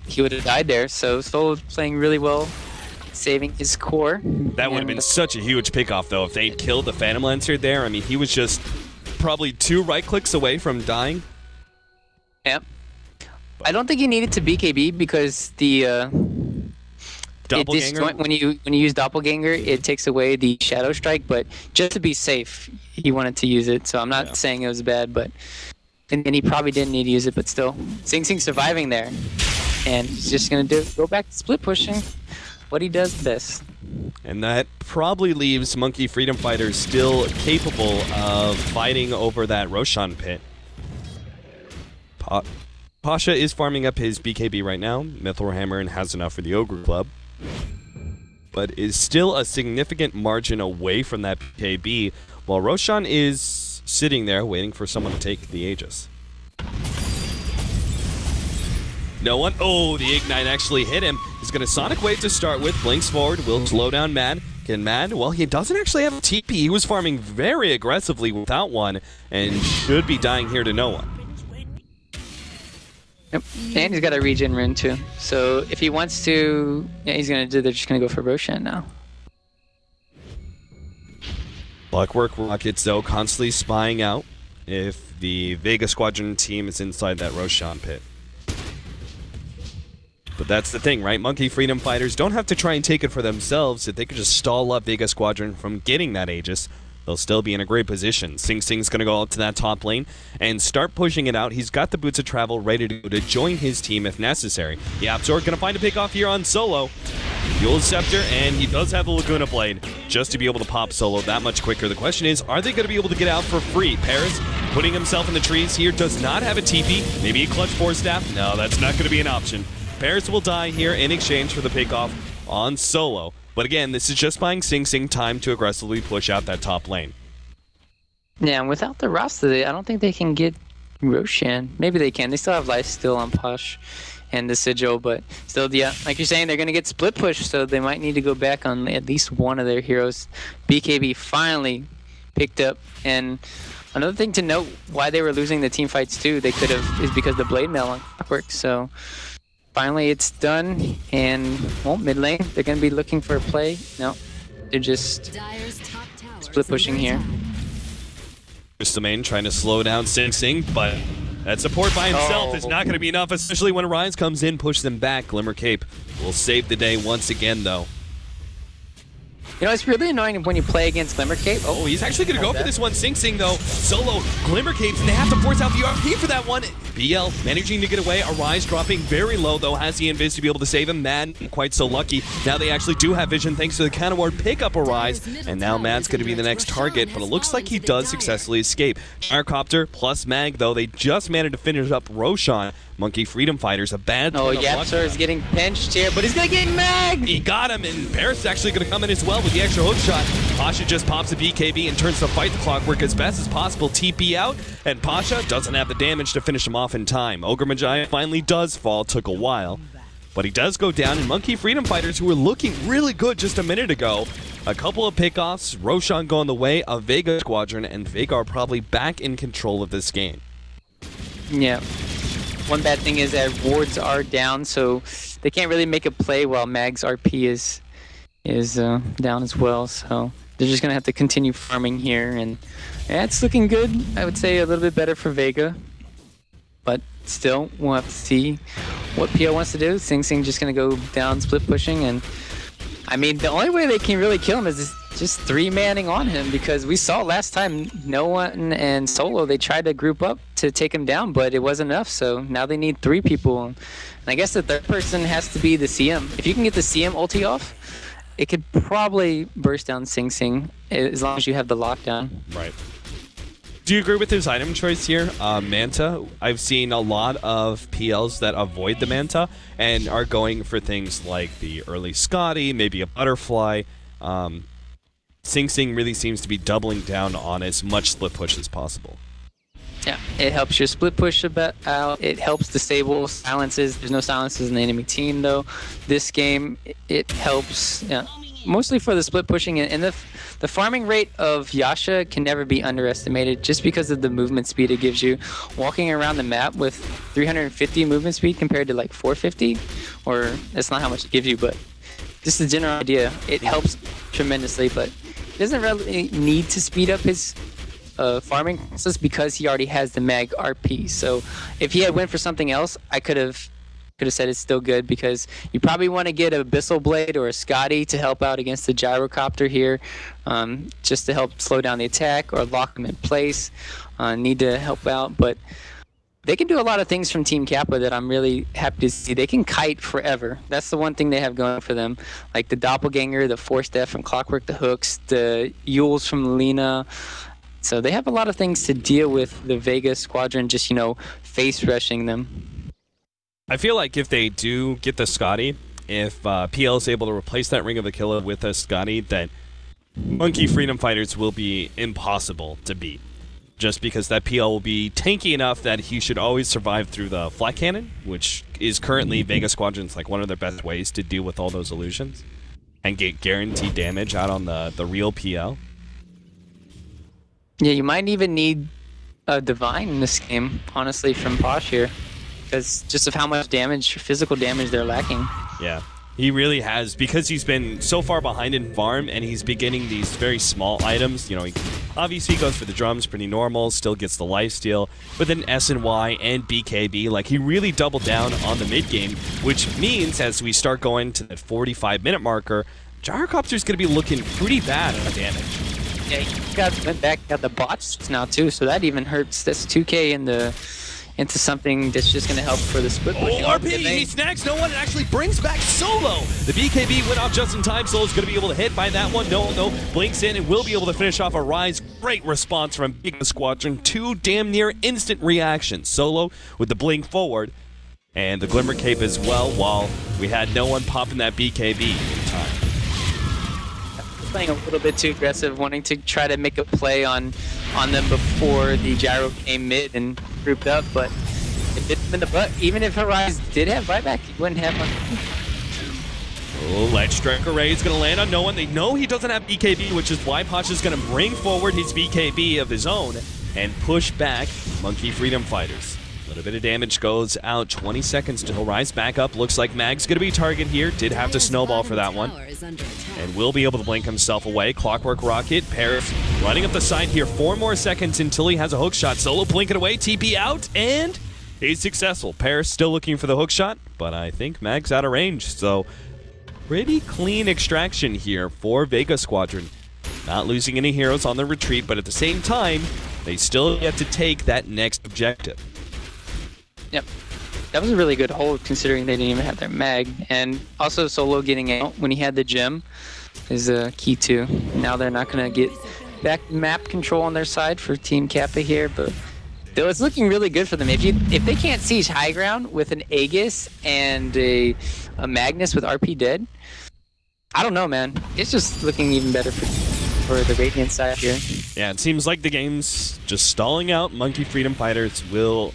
S2: he would have died there. So Solo playing really well, saving his core.
S1: That would have been such a huge pickoff, though, if they'd killed the Phantom Lancer there. I mean, he was just probably 2 right clicks away from dying.
S2: Yep. I don't think he needed to BKB because the
S1: Doppelganger?
S2: when you use Doppelganger, it takes away the Shadow Strike. But just to be safe, he wanted to use it. So I'm not saying it was bad, but and he probably didn't need to use it. But still, Sing Sing surviving there, and he's just gonna go back to split pushing, what he does best.
S1: And that probably leaves Monkey Freedom Fighters still capable of fighting over that Roshan pit. Pasha is farming up his BKB right now. Mithril Hammer and has enough for the Ogre Club, but is still a significant margin away from that BKB, while Roshan is sitting there waiting for someone to take the Aegis. No one. Oh, the Ignite actually hit him. He's going to Sonic Wave to start with. Blinks forward. Will slow down Mad. Can Mad? Well, he doesn't actually have a TP. He was farming very aggressively without one and should be dying here to no one.
S2: Yep. And he's got a regen rune too. So if he wants to, yeah, they're just gonna go for Roshan now.
S1: Clockwork Rockets, though, constantly spying out if the Vega Squadron team is inside that Roshan pit. But that's the thing, right? Monkey Freedom Fighters don't have to try and take it for themselves. If they could just stall up Vega Squadron from getting that Aegis, they'll still be in a great position. Sing Sing's going to go up to that top lane and start pushing it out. He's got the Boots of Travel ready to go to join his team if necessary. Yapzor going to find a pick off here on Solo. Yule's Scepter, and he does have the Laguna Blade just to be able to pop Solo that much quicker. The question is, are they going to be able to get out for free? Paris putting himself in the trees here, does not have a TP. Maybe a clutch Force Staff? No, that's not going to be an option. Paris will die here in exchange for the pickoff on Solo. But again, this is just buying Sing Sing time to aggressively push out that top lane.
S2: Yeah, and without the roster, I don't think they can get Roshan. Maybe they can. They still have life still on Posh and the Sigil, but still, yeah, like you're saying, they're going to get split push, so they might need to go back on at least one of their heroes. BKB finally picked up, and another thing to note, why they were losing the team fights too, they could have, is because the Blade Mail on Clockwork, so finally it's done, and well, mid lane, they're going to be looking for a play. No, they're just split pushing here.
S1: Mr. Main trying to slow down Sing Sing, but that support by himself is not going to be enough, especially when Rise comes in, push them back. Glimmer Cape will save the day once again, though.
S2: You know, it's really annoying when you play against Glimmer Cape.
S1: Oh, he's actually going to go for this one. Sing Sing, though. Solo Glimmer Capes, and they have to force out the RP for that one. BL managing to get away. Arise dropping very low, though. Has the invis to be able to save him. Mad, quite so lucky. Now they actually do have vision thanks to the counter ward pick up Arise, and now Mad's going to be the next target, but it looks like he does successfully escape. Gyrocopter plus Mag, though. They just managed to finish up Roshan. Monkey Freedom Fighters, a bad
S2: Oh, Yapstar is getting pinched here, but he's going to get Mag!
S1: He got him, and Paris is actually going to come in as well with the extra hook shot. Pasha just pops a BKB and turns to fight the Clockwork as best as possible. TP out, and Pasha doesn't have the damage to finish him off in time. Ogre Magi finally does fall, took a while. But he does go down, and Monkey Freedom Fighters, who were looking really good just a minute ago, a couple of pickoffs, Roshan going the way of Vega Squadron, and Vega are probably back in control of this game.
S2: Yeah. One bad thing is that wards are down, so they can't really make a play while Mag's RP is down as well. So they're just gonna have to continue farming here, and yeah, it's looking good. I would say a little bit better for Vega, but still, we'll have to see what PL wants to do. Sing Sing just gonna go down, split pushing, and I mean the only way they can really kill him is just 3-manning on him, because we saw last time no one and Solo, they tried to group up to take him down, but it wasn't enough, so now they need 3 people. And I guess the third person has to be the CM. If you can get the CM ulti off, it could probably burst down Sing Sing as long as you have the lockdown.
S1: Right. Do you agree with his item choice here? Manta. I've seen a lot of PLs that avoid the Manta and are going for things like the early Scotty, maybe a Butterfly. Sing Sing really seems to be doubling down on as much split push as possible.
S2: Yeah, it helps your split push out. It helps disable silences. There's no silences in the enemy team, though. This game, it helps mostly for the split pushing. And the farming rate of Yasha can never be underestimated just because of the movement speed it gives you. Walking around the map with 350 movement speed compared to like 450, or that's not how much it gives you, but just the general idea, it helps tremendously, but he doesn't really need to speed up his farming process because he already has the Mag RP. So if he had went for something else, I could have said it's still good, because you probably want to get a Abyssal Blade or a Scotty to help out against the Gyrocopter here, just to help slow down the attack or lock him in place. Need to help out, but they can do a lot of things from Team Kappa that I'm really happy to see. They can kite forever. That's the one thing they have going for them. Like the Doppelganger, the Force Death from Clockwork, the hooks, the Yules from Lena. So they have a lot of things to deal with the Vega Squadron just, face rushing them.
S1: I feel like if they do get the Scotty, if PL is able to replace that Ring of the Killer with a Scotty, that Monkey Freedom Fighters will be impossible to beat. Just because that PL will be tanky enough that he should always survive through the flat cannon, which is currently Vega Squadron's like one of their best ways to deal with all those illusions and get guaranteed damage out on the real PL.
S2: Yeah, you might even need a Divine in this game, honestly, from Posh here, because just of how much damage, physical damage, they're lacking.
S1: Yeah. He really has, because he's been so far behind in farm, and he's beginning these very small items. Obviously he goes for the drums, pretty normal, still gets the lifesteal, but then SNY and BKB, like he really doubled down on the mid game, which means as we start going to that 45-minute marker, Gyrocopter's going to be looking pretty bad on damage.
S2: Yeah, he went back, got the bots now too, so that even hurts. That's 2k into something that's just going to help for the split.
S1: RP, he snags no one and actually brings back Solo. The BKB went off just in time. Solo's going to be able to hit by that one. No, blinks in and will be able to finish off a Rise. Great response from Vega Squadron. 2 damn near instant reactions. Solo with the blink forward and the Glimmer Cape as well, while we had no one popping that BKB in time.
S2: Playing a little bit too aggressive, wanting to try to make a play on them before the gyro came mid and grouped up, but it bit them in the butt. Even if Rise did have buyback, he wouldn't have one.
S1: Oh, Ledge Strike Array is going to land on no one. They know he doesn't have BKB, which is why Pasha is going to bring forward his BKB of his own and push back Monkey Freedom Fighters. little bit of damage goes out. 20 seconds till Rise back up. Looks like Mag's going to be target here. Did have to snowball for that one. And will be able to blink himself away. Clockwork Rocket. Paris running up the side here. 4 more seconds until he has a hook shot. Solo blinking away. TP out. And he's successful. Paris still looking for the hook shot. But I think Mag's out of range. So pretty clean extraction here for Vega Squadron. Not losing any heroes on the retreat. But at the same time, they still get to take that next objective.
S2: Yep. That was a really good hold considering they didn't even have their mag. And also Solo getting out when he had the gem is a key too. Now they're not going to get back map control on their side for Team Kappa here, but though it's looking really good for them. If they can't siege high ground with an Aegis and a Magnus with RP dead, I don't know, man. It's just looking even better for the Radiant side here.
S1: Yeah, it seems like the game's just stalling out. Monkey Freedom Fighters will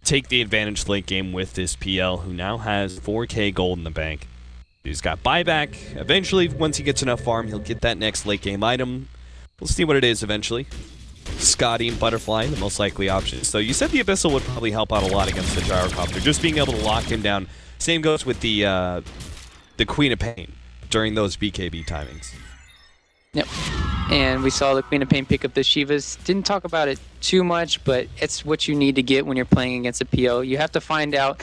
S1: take the advantage late game with this PL, who now has 4K gold in the bank. He's got buyback. Eventually, once he gets enough farm, he'll get that next late game item. We'll see what it is eventually. Scotty and Butterfly, the most likely options. So you said the Abyssal would probably help out a lot against the Gyrocopter, just being able to lock him down. Same goes with the Queen of Pain during those BKB timings.
S2: Yep. And we saw the Queen of Pain pick up the Shivas. Didn't talk about it too much, but it's what you need to get when you're playing against a PL. You have to find out,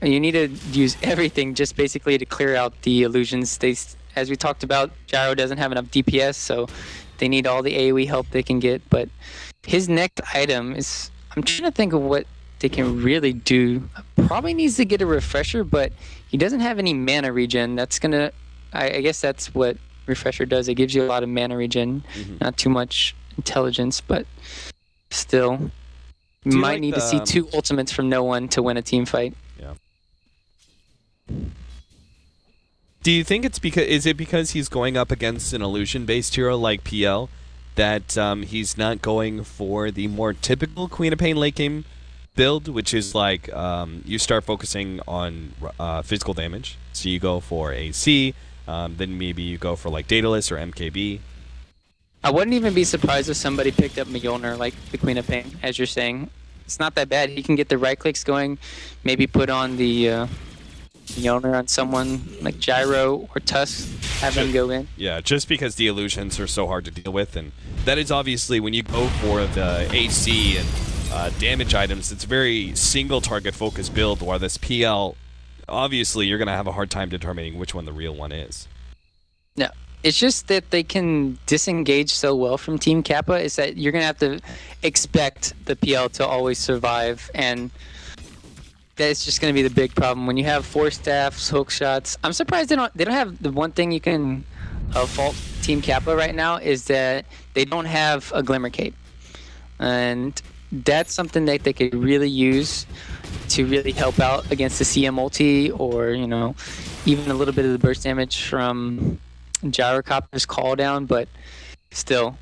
S2: you need to use everything just basically to clear out the illusions. As we talked about, Gyro doesn't have enough DPS, so they need all the AoE help they can get. But his next item is, I'm trying to think of what they can really do. Probably needs to get a refresher, but he doesn't have any mana regen. That's going to, I guess that's what Refresher does. It gives you a lot of mana regen, not too much intelligence, but still, you might need to see 2 ultimates from no one to win a team fight.
S1: Yeah. Do you think it's because he's going up against an illusion-based hero like PL that he's not going for the more typical Queen of Pain late game build, which is like you start focusing on physical damage, so you go for AC. Then maybe you go for like Daedalus or MKB.
S2: I wouldn't even be surprised if somebody picked up Mjolnir like the Queen of Pain, as you're saying. It's not that bad. He can get the right clicks going, maybe put on the Mjolnir on someone like Gyro or Tusk, have them go in.
S1: Yeah, just because the illusions are so hard to deal with, and that is obviously when you go for the AC and damage items, it's a very single target focused build, while this PL, obviously, you're going to have a hard time determining which one the real one is.
S2: No, it's just that they can disengage so well from Team Kappa is that you're going to have to expect the PL to always survive, and that's just going to be the big problem. When you have 4 staffs, hook shots, I'm surprised they don't have the one thing you can fault Team Kappa right now is that they don't have a Glimmer Cape. And that's something that they could really use to really help out against the CM ulti, or, you know, even a little bit of the burst damage from Gyrocopter's call down, but still.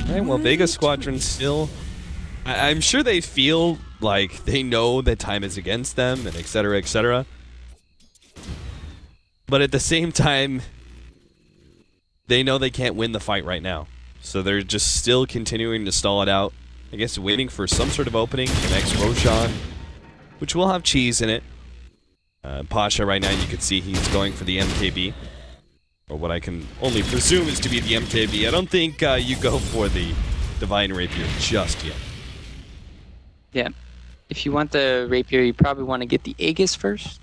S1: Alright, well, Vega Squadron still, I'm sure they feel like they know that time is against them, and etc., etc. But at the same time, they know they can't win the fight right now. So they're just still continuing to stall it out. I guess waiting for some sort of opening. The next Roshan, which will have cheese in it. Pasha right now, you can see he's going for the MKB. Or what I can only presume is to be the MKB. I don't think you go for the Divine Rapier just yet.
S2: Yeah. If you want the Rapier, you probably want to get the Aegis first.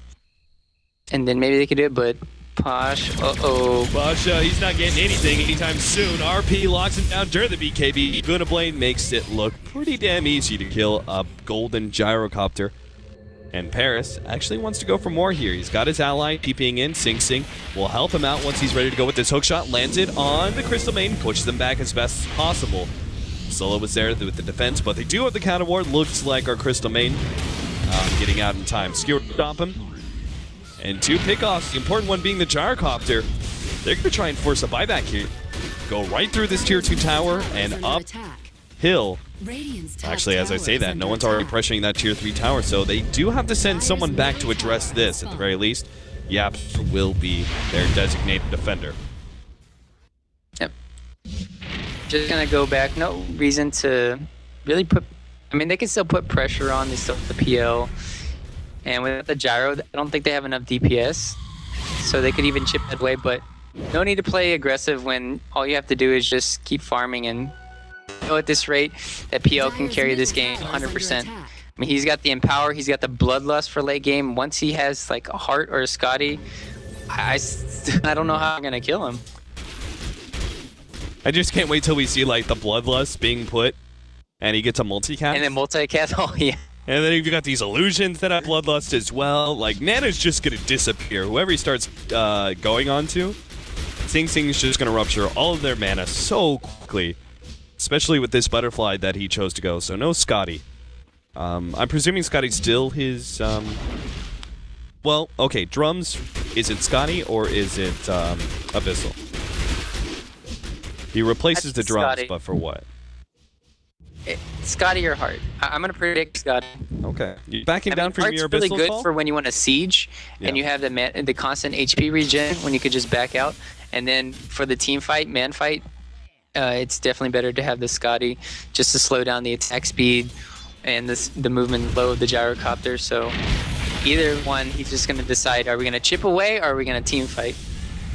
S2: And then maybe they could do it, but Posh,
S1: Pasha, he's not getting anything anytime soon. RP locks him down during the BKB. Gunablade makes it look pretty damn easy to kill a golden Gyrocopter. And Paris actually wants to go for more here. He's got his ally peeping in. Sing Sing will help him out once he's ready to go with this hookshot. Lands it on the Crystal Main, pushes them back as best as possible. Solo was there with the defense, but they do have the counter ward. Looks like our Crystal Main getting out in time. Skewer stop him. And 2 pickoffs, the important one being the Gyrocopter. They're going to try and force a buyback here. Go right through this tier 2 tower and up hill. Actually, as I say that, no one's already pressuring that tier 3 tower, so they do have to send someone back to address this at the very least. Yaps will be their designated defender.
S2: Yep. just gonna go back. No reason to really put. I mean, they can still put pressure on. They still have the PL, and without the gyro, I don't think they have enough DPS, so they could even chip that way. But no need to play aggressive when all you have to do is just keep farming. And at this rate, that PL can carry this game 100%. I mean, he's got the Empower, he's got the Bloodlust for late game. Once he has like a Heart or a Scotty, I don't know how I'm gonna kill him.
S1: I just can't wait till we see like the Bloodlust being put, and he gets a multicast.
S2: And then multicast, oh yeah.
S1: And then you've got these illusions that have Bloodlust as well. Like, Nana's just gonna disappear. Whoever he starts going on to, Sing Sing's just gonna rupture all of their mana so quickly. Especially with this Butterfly that he chose to go. So no Scotty. I'm presuming Scotty's still his... well, okay, Drums. Is it Scotty or is it Abyssal? He replaces the Drums,
S2: Scotty.
S1: but for what?
S2: Scotty or Heart. I'm gonna predict Scotty.
S1: Okay. You're backing
S2: I
S1: down
S2: mean,
S1: from your
S2: Heart's
S1: Abyssal
S2: really good
S1: call?
S2: for when you want to siege and you have the constant HP regen when you could just back out. And then for the team fight, man fight, it's definitely better to have the Scotty just to slow down the attack speed and the movement low of the gyrocopter. So either one, he's just going to decide, are we going to chip away or are we going to team fight?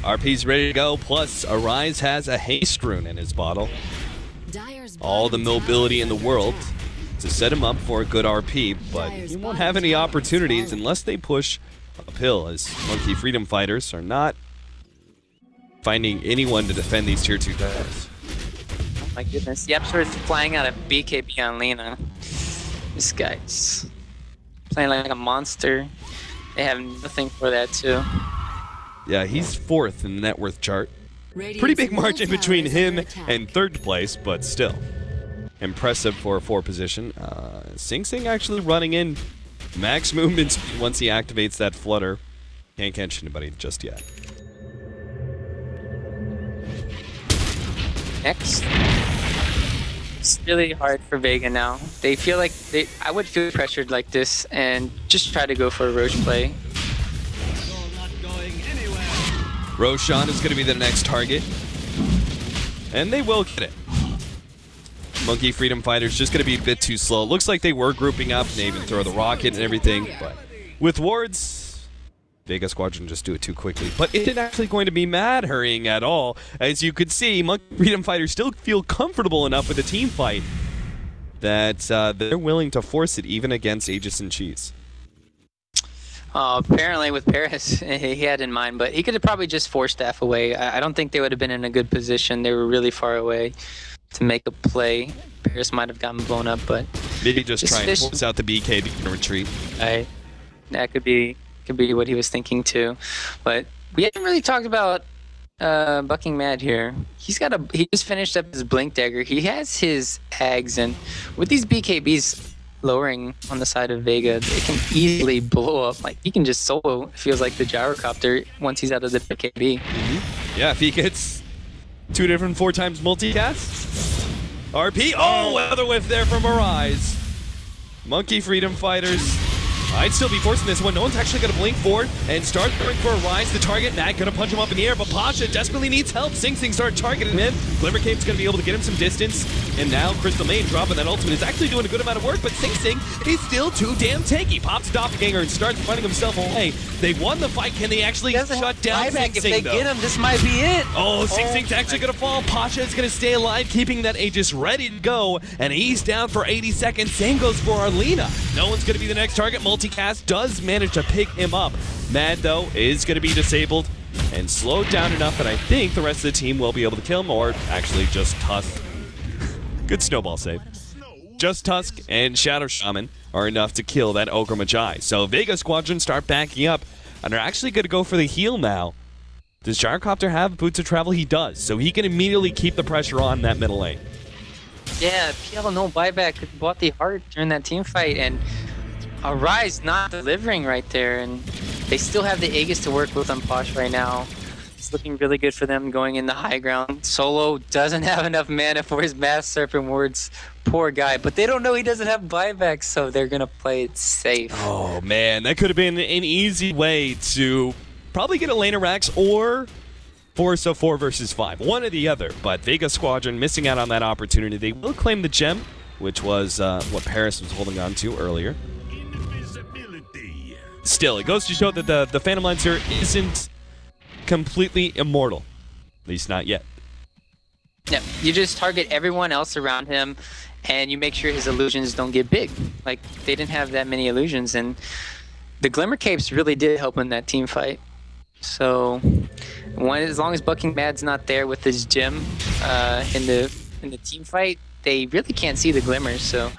S1: RP's ready to go, plus Arise has a Haste Rune in his bottle. All the mobility in the world to set him up for a good RP, but he won't have any opportunities unless they push uphill, as Monkey Freedom Fighters are not finding anyone to defend these tier 2 towers.
S2: Oh my goodness. Yep, sort of flying out of BKB on Lena. This guy's playing like a monster. They have nothing for that too.
S1: Yeah, he's 4th in the net worth chart. Pretty big margin between him and 3rd place, but still. Impressive for a 4 position. Sing Sing actually running in max movement speed once he activates that flutter. Can't catch anybody just yet.
S2: Next. It's really hard for Vega now. They feel like I would feel pressured like this and just try to go for a Roche play.
S1: Roshan is going to be the next target. And they will get it. Monkey Freedom Fighters just going to be a bit too slow. Looks like they were grouping up and they even throw the rocket and everything. But with wards, Vega Squadron just do it too quickly. But it isn't actually going to be mad hurrying at all. As you could see, Monkey Freedom Fighters still feel comfortable enough with the team fight that they're willing to force it even against Aegis and Cheese.
S2: Apparently with Paris, he had in mind, but he could have probably just forced staff away. I don't think they would have been in a good position. They were really far away to make a play. Paris might have gotten blown up, but
S1: maybe just try and force out the BKB and retreat.
S2: That could be what he was thinking too. But we haven't really talked about Bucking Mad here. He just finished up his Blink Dagger. He has his Ags, and with these BKBs lowering on the side of Vega, it can easily blow up. Like, he can just solo, it feels like the gyrocopter once he's out of the BKB.
S1: Yeah, if he gets 2 different 4 times multicasts. RP, oh, another whiff there from Arise. Monkey Freedom Fighters. I'd still be forcing this one. No one's actually going to blink forward and start going for Arise. The target, Matt going to punch him up in the air, but Pasha desperately needs help. Sing Sing start targeting him. Glimmer Cape's going to be able to get him some distance. And now Crystal Main dropping that ultimate is actually doing a good amount of work, but Sing Sing is still too damn tanky. Pops Doppelganger and starts running himself away. They won the fight. Can they actually shut down Sing Sing,
S2: If they
S1: though?
S2: get him, this might be it.
S1: Oh, Sing Sing's actually going to fall. Pasha is going to stay alive, keeping that Aegis ready to go. And he's down for 80 seconds. Same goes for Arlena. No one's going to be the next target. Multicast does manage to pick him up. Mad, though, is going to be disabled and slowed down enough that I think the rest of the team will be able to kill him, or actually just Tusk. Good snowball save. Just Tusk and Shadow Shaman are enough to kill that Ogre Magi. So Vega Squadron start backing up, and they're actually going to go for the heal now. Does Gyrocopter have Boots of Travel? He does, so he can immediately keep the pressure on that middle lane.
S2: Yeah, PL no buyback. Bought the heart during that team fight, and Arise not delivering right there, and they still have the Aegis to work with on Posh right now. It's looking really good for them going in the high ground. Solo doesn't have enough mana for his Mass Serpent Wards. Poor guy, but they don't know he doesn't have buyback, so they're gonna play it safe.
S1: Oh man, that could have been an easy way to probably get a laner Rax or force of 4 versus 5. One or the other, but Vega Squadron missing out on that opportunity. They will claim the gem, which was what Paris was holding on to earlier. Still, it goes to show that the Phantom Lancer isn't completely immortal. At least not yet.
S2: Yeah, you just target everyone else around him, and you make sure his illusions don't get big. Like, they didn't have that many illusions, and the Glimmer Capes really did help in that team fight. So, as long as Bucking Mad's not there with his gem in the team fight, they really can't see the glimmers. So,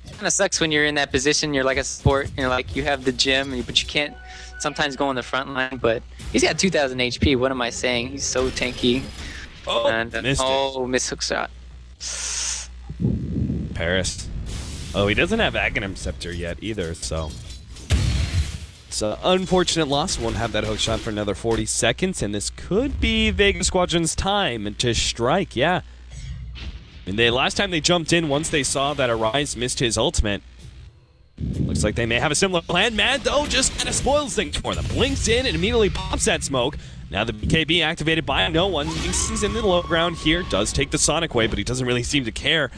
S2: it kind of sucks when you're in that position. You're like a support, and like you have the gem, but you can't sometimes go on the front line. But he's got 2,000 HP. What am I saying? He's so tanky.
S1: Oh,
S2: and, miss hook shot.
S1: Paris. Oh, he doesn't have Aghanim Scepter yet either, so it's an unfortunate loss. Won't have that hook shot for another 40 seconds, and this could be Vega Squadron's time to strike, yeah. And last time they jumped in, once they saw that Arise missed his ultimate, looks like they may have a similar plan. Mad, though, just kind of spoils things for them. Blinks in and immediately pops that smoke. Now the BKB activated by no one. He's in the low ground here. Does take the Sonic Wave, but he doesn't really seem to care.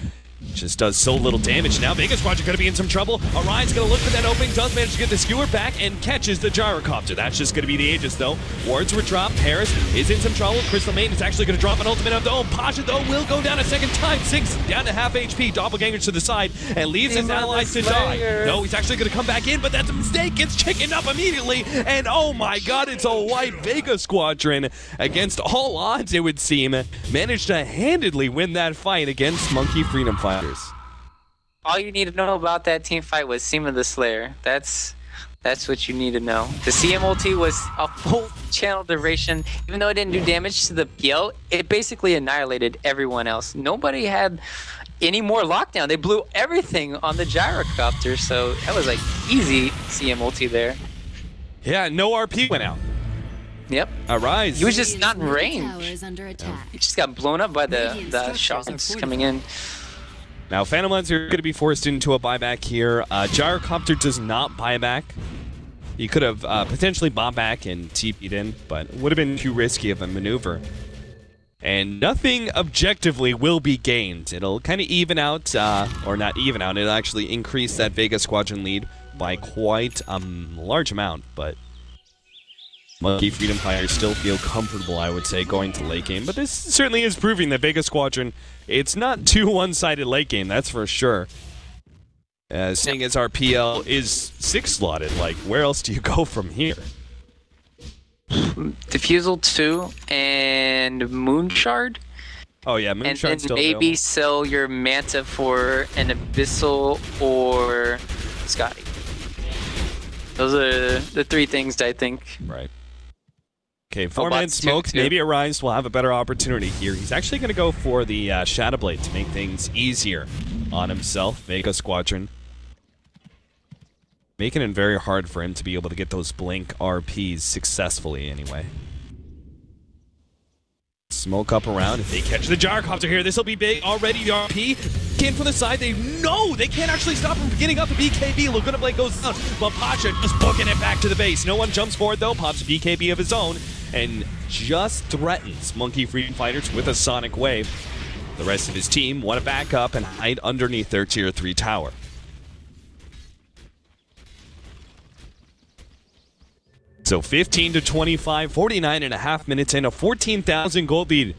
S1: Just does so little damage. Now Vega Squadron going to be in some trouble. Orion's going to look for that opening. Does manage to get the skewer back and catches the gyrocopter. That's just going to be the Aegis, though. Wards were dropped. Paris is in some trouble. Crystal Maiden is actually going to drop an ultimate of the own. Pasha, though, will go down a second time. 6 down to half HP. Doppelganger to the side and leaves his allies to die. No, he's actually going to come back in, but that's a mistake. Gets chickened up immediately. And oh my god, it's a white Vega Squadron. Against all odds, it would seem, managed to handedly win that fight against Monkey Freedom Fighters.
S2: All you need to know about that team fight was Seema the Slayer. That's what you need to know. The CM ulti was a full channel duration. Even though it didn't do damage to the PL, it basically annihilated everyone else. Nobody had any more lockdown. They blew everything on the gyrocopter, so that was like easy CM ulti there.
S1: Yeah, no RP went out.
S2: Yep.
S1: Arise.
S2: He was just not in range. He just got blown up by the shots coming in.
S1: Now, Phantom Lancer are going to be forced into a buyback here. Gyrocopter does not buy back. He could have potentially bought back and TP'd in, but it would have been too risky of a maneuver. And nothing objectively will be gained. It'll kind of even out, or not even out, it'll actually increase that Vega Squadron lead by quite a large amount, but Monkey Freedom Fighters still feel comfortable, I would say, going to late game. But this certainly is proving that Vega Squadron, it's not too one-sided late game, that's for sure. Seeing as our PL is 6-slotted, like, where else do you go from here?
S2: Diffusal 2 and Moonshard.
S1: Oh yeah, Moonshard
S2: and
S1: still
S2: maybe
S1: available.
S2: Sell your Manta for an Abyssal or Scotty. Those are the 3 things I think.
S1: Right. Okay, 4-man smokes. Maybe Arise will have a better opportunity here. He's actually going to go for the Shadow Blade to make things easier on himself. Vega Squadron. Making it very hard for him to be able to get those blink RPs successfully anyway. Smoke up around. If they catch the gyrocopter here, this will be big. Already the RP came from the side. They can't actually stop him from getting up the BKB. Laguna Blade goes down, but Pasha just booking it back to the base. No one jumps forward though. Pops a BKB of his own and just threatens Monkey Freedom Fighters with a Sonic Wave. The rest of his team want to back up and hide underneath their Tier 3 tower. So 15 to 25, 49.5 minutes in, a 14,000 gold lead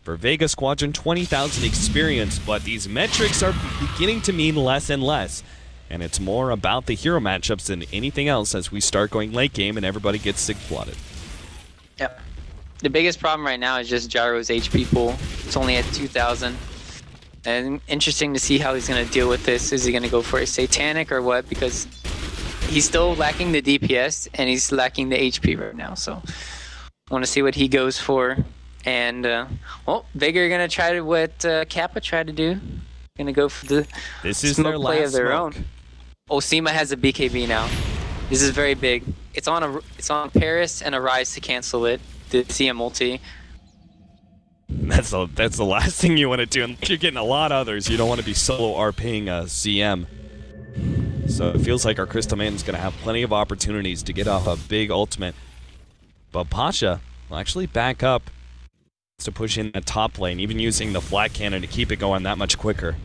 S1: for Vega Squadron, 20,000 experience, but these metrics are beginning to mean less and less. And it's more about the hero matchups than anything else as we start going late game and everybody gets sig-plotted.
S2: Yep. The biggest problem right now is just Gyro's HP pool. It's only at 2,000. And interesting to see how he's going to deal with this. Is he going to go for a Satanic or what? Because he's still lacking the DPS and he's lacking the HP right now. So I want to see what he goes for. And, well, Vega are going to try to what Kappa tried to do. Going to go for the smoke play of their own. Osima has a BKB now. This is very big. It's on Paris and Arise to cancel it. The CM ulti.
S1: That's the last thing you want to do. Unless you're getting a lot of others, you don't want to be solo RPing a CM. So it feels like our Crystal Man's going to have plenty of opportunities to get off a big ultimate. But Pasha will actually back up to push in the top lane, even using the flat cannon to keep it going that much quicker.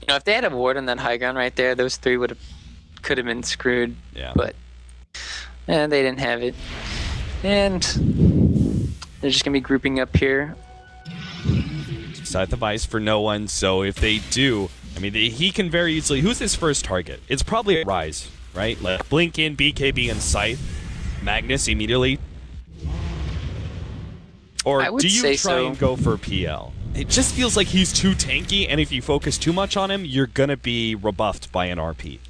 S2: You know, if they had a ward on that high ground right there, those three could have been screwed.
S1: Yeah.
S2: But they didn't have it. And they're just going to be grouping up here.
S1: Scythe of Ice for no one, so if they do, I mean, he can very easily... Who's his first target? It's probably a Ryze, right? Like Blink in, BKB, and Scythe. Magnus immediately. Or do you try and go for PL? It just feels like he's too tanky, and if you focus too much on him, you're going to be rebuffed by an RP.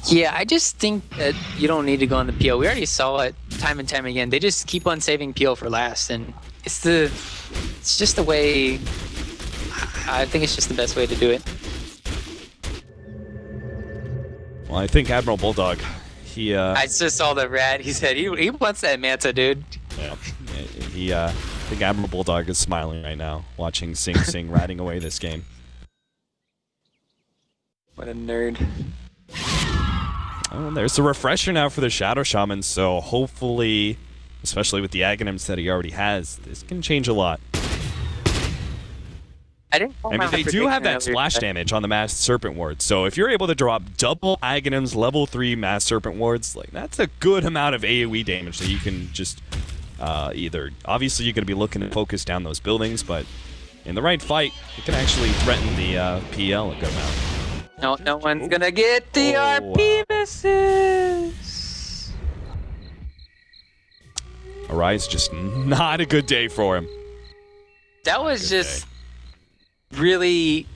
S2: Yeah, I just think that you don't need to go on the PL. We already saw it time and time again. They just keep on saving PL for last, and it's just the way... I think it's just the best way to do it.
S1: Well, I think Admiral Bulldog, he...
S2: I just saw the rat. He said he wants that Manta, dude.
S1: Yeah. I think Admiral Bulldog is smiling right now, watching Sing Sing ratting away this game.
S2: What a nerd.
S1: Oh, there's a refresher now for the Shadow Shaman, so hopefully, especially with the Aghanims that he already has, this can change a lot.
S2: I mean,
S1: they do have that splash damage on the Mass Serpent Ward, so if you're able to drop double Aghanims level 3 Mass Serpent Wards, like that's a good amount of AoE damage that you can just either... Obviously, you're going to be looking to focus down those buildings, but in the right fight, you can actually threaten the PL a good amount.
S2: No one's going to get the RP misses.
S1: Arise just not a good day for him.
S2: That was just really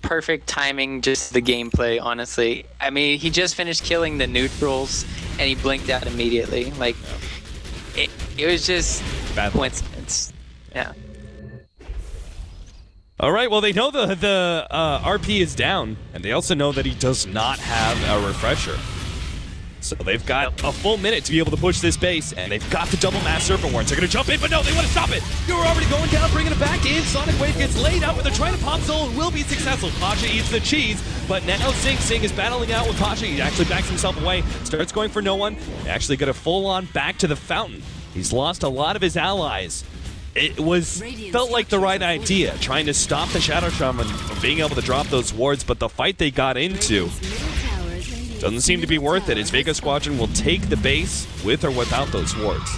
S2: perfect timing, just the gameplay, honestly. I mean, he just finished killing the neutrals, and he blinked out immediately. Like, it was just
S1: bad
S2: coincidence. Yeah.
S1: All right, well, they know the RP is down, and they also know that he does not have a refresher. So they've got a full minute to be able to push this base, and they've got the double Mass Serpent Wards. They're going to jump in, but no, they want to stop it. You're already going down, bringing it back in. Sonic Wave gets laid out, but they're trying to pop Soul and will be successful. Pasha eats the cheese, but now Sing Sing is battling out with Pasha. He actually backs himself away, starts going for no one. They actually get a full-on back to the fountain. He's lost a lot of his allies. It felt like the right idea, trying to stop the Shadow Shaman from being able to drop those wards, but the fight they got into doesn't seem to be worth it, as Vega Squadron will take the base with or without those wards.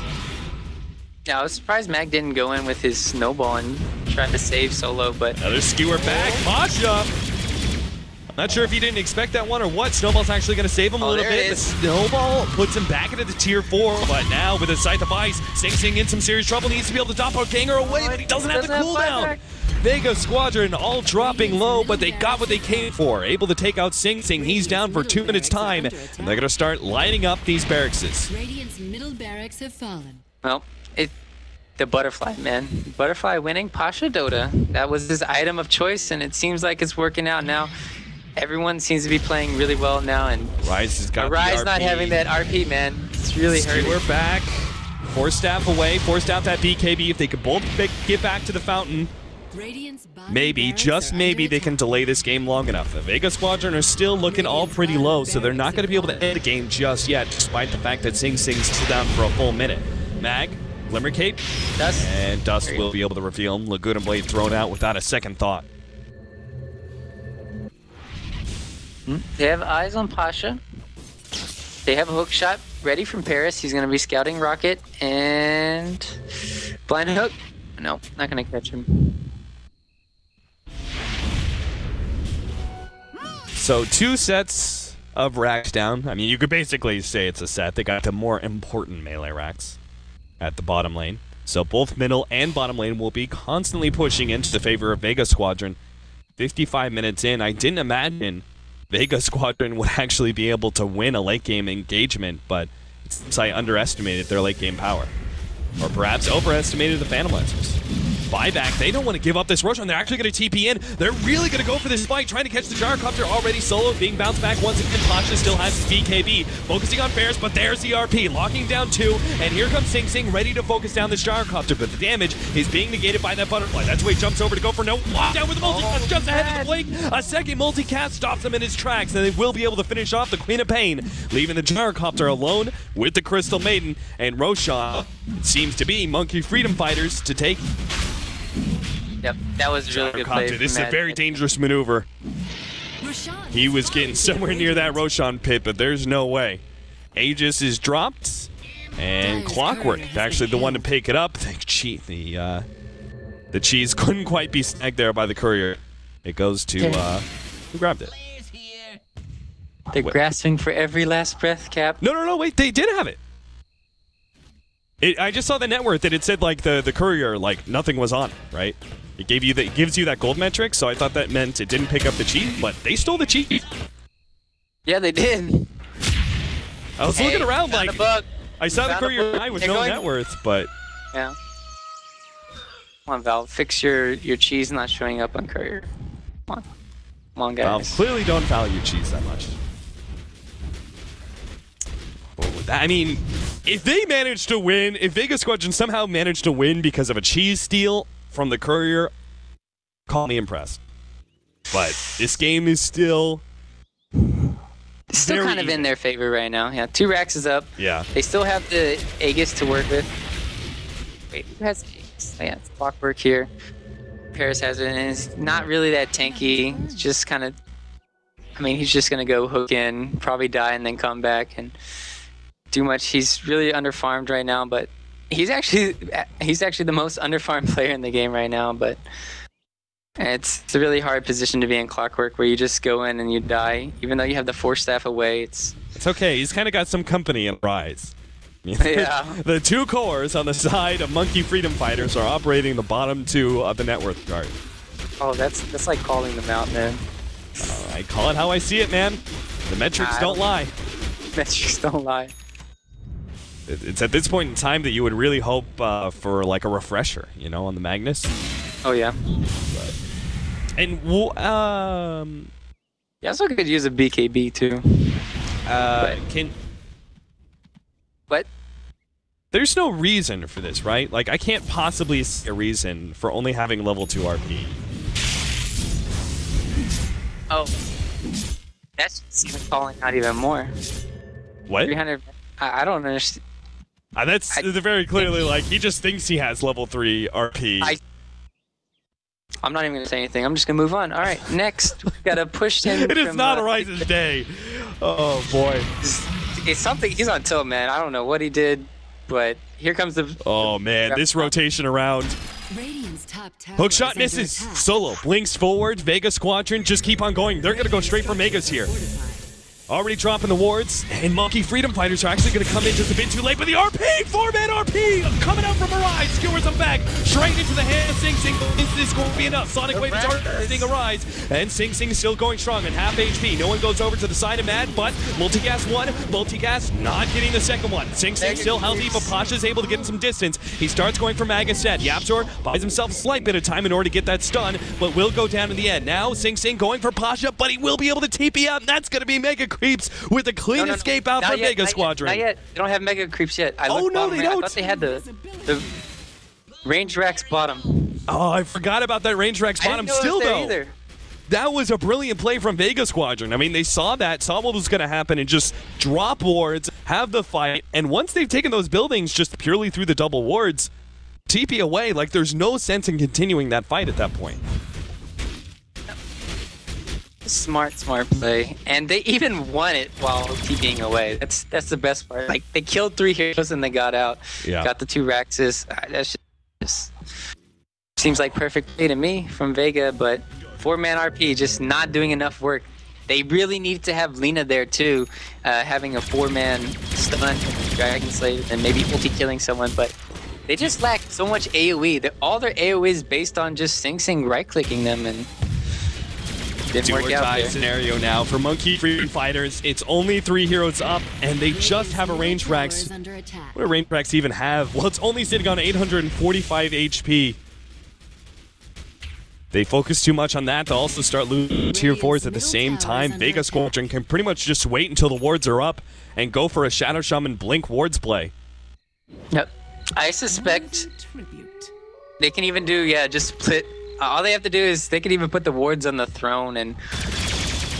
S2: Yeah, I was surprised Mag didn't go in with his snowball and try to save Solo, but...
S1: Another skewer back, Pasha! I'm not sure if he didn't expect that one or what. Snowball's actually going to save him a little bit. The Snowball puts him back into the tier 4, but now with a Scythe of Ice, Sing Sing in some serious trouble, needs to be able to doppelganger away, but he doesn't have the cooldown. Vega Squadron all dropping low, but they got what they came for. Able to take out Sing Sing. He's down for 2 minutes time, and they're going to start lining up these barracks.
S3: Radiant's middle barracks have fallen.
S2: Well, the Butterfly, man. Butterfly winning Pasha Dota. That was his item of choice, and it seems like it's working out now. Everyone seems to be playing really well now, and
S1: Ryze has got
S2: Ryze not having that RP, man. It's really hurting.
S1: We're back. Force staff away. Forced out that BKB. If they could both get back to the fountain, maybe, just maybe, they can delay this game long enough. The Vega Squadron are still looking all pretty low, so they're not going to be able to end the game just yet, despite the fact that Sing Sing's still down for a full minute. Mag, Glimmer Cape,
S2: Dust.
S1: And Dust will be able to reveal him. Laguna Blade thrown out without a second thought.
S2: They have eyes on Pasha. They have a hook shot ready from Paris. He's going to be scouting Rocket and blind hook. No, not going to catch him.
S1: So 2 sets of racks down. I mean, you could basically say it's a set. They got the more important melee racks at the bottom lane. So both middle and bottom lane will be constantly pushing into the favor of Vega Squadron. 55 minutes in, I didn't imagine Vega Squadron would actually be able to win a late game engagement, but since I underestimated their late game power. Or perhaps overestimated the Phantomizers. buyback. They don't want to give up this Roshan. They're actually going to TP in. They're really going to go for this fight, trying to catch the gyrocopter. Already solo, being bounced back once again. Pasha still has his BKB, focusing on Ferris, but there's the RP, locking down 2, and here comes Sing Sing, ready to focus down this gyrocopter, but the damage is being negated by that butterfly. That's why he jumps over to go for no lockdown with the multicast just ahead of the blink. A second multicast stops him in his tracks, and they will be able to finish off the Queen of Pain, leaving the gyrocopter alone with the Crystal Maiden, and Roshan seems to be Monkey Freedom Fighters to take.
S2: Yep, that was really good play.
S1: This is a very dangerous maneuver. He was getting somewhere near that Roshan pit, but there's no way. Aegis is dropped, and Clockwork actually the one to pick it up. The cheese couldn't quite be snagged there by the courier. It goes to who grabbed it?
S2: They're grasping for every last breath, Cap.
S1: No, wait, they did have it. I just saw the net worth that it said like the courier, like nothing was on, right? It gives you that gold metric, so I thought that meant it didn't pick up the cheat, but they stole the cheat.
S2: Yeah, they did.
S1: I was looking around like I saw the courier guy with no net worth, but
S2: yeah. Come on, Valve, fix your cheese not showing up on courier. Come on, guys.
S1: Valve clearly don't value cheese that much. I mean, if they managed to win, if Vega Squadron somehow managed to win because of a cheese steal from the courier, call me impressed. But this game is still
S2: kind of in their favor right now. Yeah, 2 racks is up.
S1: Yeah.
S2: They still have the Aegis to work with. Wait, who has Aegis? Oh, yeah, it's Clockwork here. Paris has it, and it's not really that tanky. It's just kind of, I mean, he's just going to go hook in, probably die, and then come back and do much. He's really underfarmed right now, but he's actually the most underfarmed player in the game right now. But it's a really hard position to be in Clockwork, where you just go in and you die, even though you have the Force Staff away. It's
S1: okay. He's kind of got some company in Rise.
S2: Yeah.
S1: The 2 cores on the side of Monkey Freedom Fighters are operating the bottom 2 of the net worth chart.
S2: Oh, that's like calling them out, man.
S1: I call it how I see it, man. The metrics don't lie.
S2: Metrics don't lie.
S1: It's at this point in time that you would really hope for like a refresher, you know, on the Magnus.
S2: Oh yeah.
S1: And
S2: you also could use a BKB too. What?
S1: There's no reason for this, right? Like, I can't possibly see a reason for only having level 2 RP.
S2: Oh, that's even calling out even more.
S1: What?
S2: 300. I don't understand.
S1: That's very clearly like he just thinks he has level 3 RP.
S2: I'm not even gonna say anything. I'm just gonna move on. All right, next we gotta push him.
S1: It is not Rise's day. Oh boy.
S2: It's something. He's on tilt, man. I don't know what he did, but here comes the.
S1: Oh man, this rotation around. Hookshot misses. Solo blinks forward. Vega Squadron just keep on going. They're gonna go straight for Megas here. Already dropping the wards, and Monkey Freedom Fighters are actually going to come in just a bit too late, but the RP! 4-man RP! Coming out from Arise, skewers them back, straight into the hand of Sing Sing. Is this going to be enough? Sonic Wave is targeting Arise, and Sing Sing still going strong at half HP. No one goes over to the side of Mad, but Multicast 1, Multicast not getting the second one. Sing Sing still healthy, but Pasha's able to get in some distance. He starts going for Mag instead. Yapzor buys himself a slight bit of time in order to get that stun, but will go down in the end. Now Sing Sing going for Pasha, but he will be able to TP out, and that's going to be Mega Creeps with a clean escape out from Vega Squadron.
S2: Not yet. They don't have Mega Creeps yet.
S1: They don't.
S2: I thought they had the range racks bottom.
S1: Oh, I forgot about that range racks bottom. Still though, either. That was a brilliant play from Vega Squadron. I mean, they saw what was going to happen, and just drop wards, have the fight, and once they've taken those buildings just purely through the double wards, TP away. Like, there's no sense in continuing that fight at that point.
S2: Smart play, and they even won it while TPing away. That's the best part. Like, they killed 3 heroes and they got out.
S1: Yeah.
S2: Got the 2 Raxes. That's just seems like perfect play to me from Vega, but 4-man RP just not doing enough work. They really need to have Lina there too, having a 4-man stun, Dragon Slave, and maybe ulti-killing someone, but they just lack so much AoE. All their AoE is based on just Sing Sing right-clicking them, and
S1: do or die scenario now for Monkey Freedom Fighters. It's only 3 heroes up, and they just have a range Rax. What do range Rax even have? Well, it's only sitting on 845 HP. They focus too much on that. They'll also start losing tier 4s at the same time. Vega Squadron can pretty much just wait until the wards are up and go for a Shadow Shaman Blink wards play.
S2: Yep. I suspect they can even do, just split. All they have to do is they can even put the wards on the throne and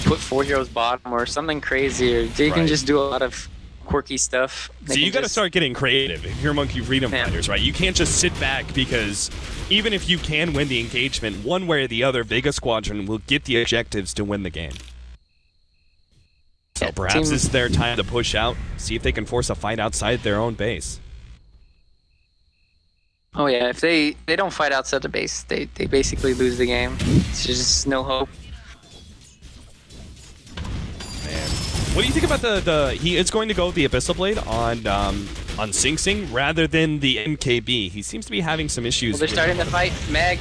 S2: put 4 heroes bottom or something crazy. Or they can just do a lot of quirky stuff.
S1: So you got to start getting creative if you're Monkey Freedom Fighters, right? You can't just sit back, because even if you can win the engagement, one way or the other, Vega Squadron will get the objectives to win the game. So perhaps this is their time to push out, see if they can force a fight outside their own base.
S2: Oh yeah, if they don't fight outside the base, they basically lose the game. It's just no hope.
S1: Man. What do you think about he is going to go with the Abyssal Blade on Sing Sing rather than the MKB? He seems to be having some issues.
S2: Well, they're starting to fight. Mag.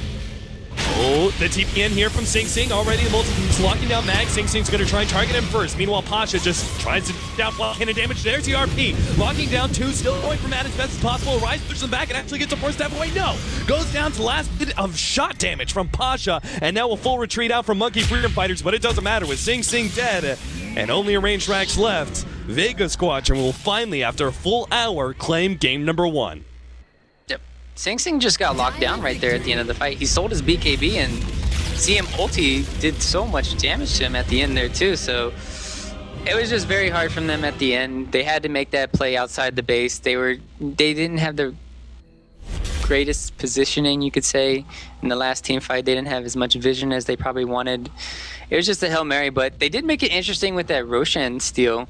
S1: Oh, the TPN here from Sing Sing already. He's locking down Mag. Sing Sing's going to try and target him first. Meanwhile, Pasha just tries to down block and damage. There's the RP. Locking down 2, still going for Matt as best as possible. Rise pushes him back and actually gets a 4-step away. No. Goes down to the last bit of shot damage from Pasha. And now a full retreat out from Monkey Freedom Fighters, but it doesn't matter with Sing Sing dead and only a ranged racks left. Vega Squadron will finally, after a full hour, claim game number 1.
S2: Sing Sing just got locked down right there at the end of the fight. He sold his BKB, and CM ulti did so much damage to him at the end there too, so it was just very hard from them at the end. They had to make that play outside the base. They didn't have the greatest positioning, you could say, in the last team fight. They didn't have as much vision as they probably wanted. It was just a Hail Mary, but they did make it interesting with that Roshan steal.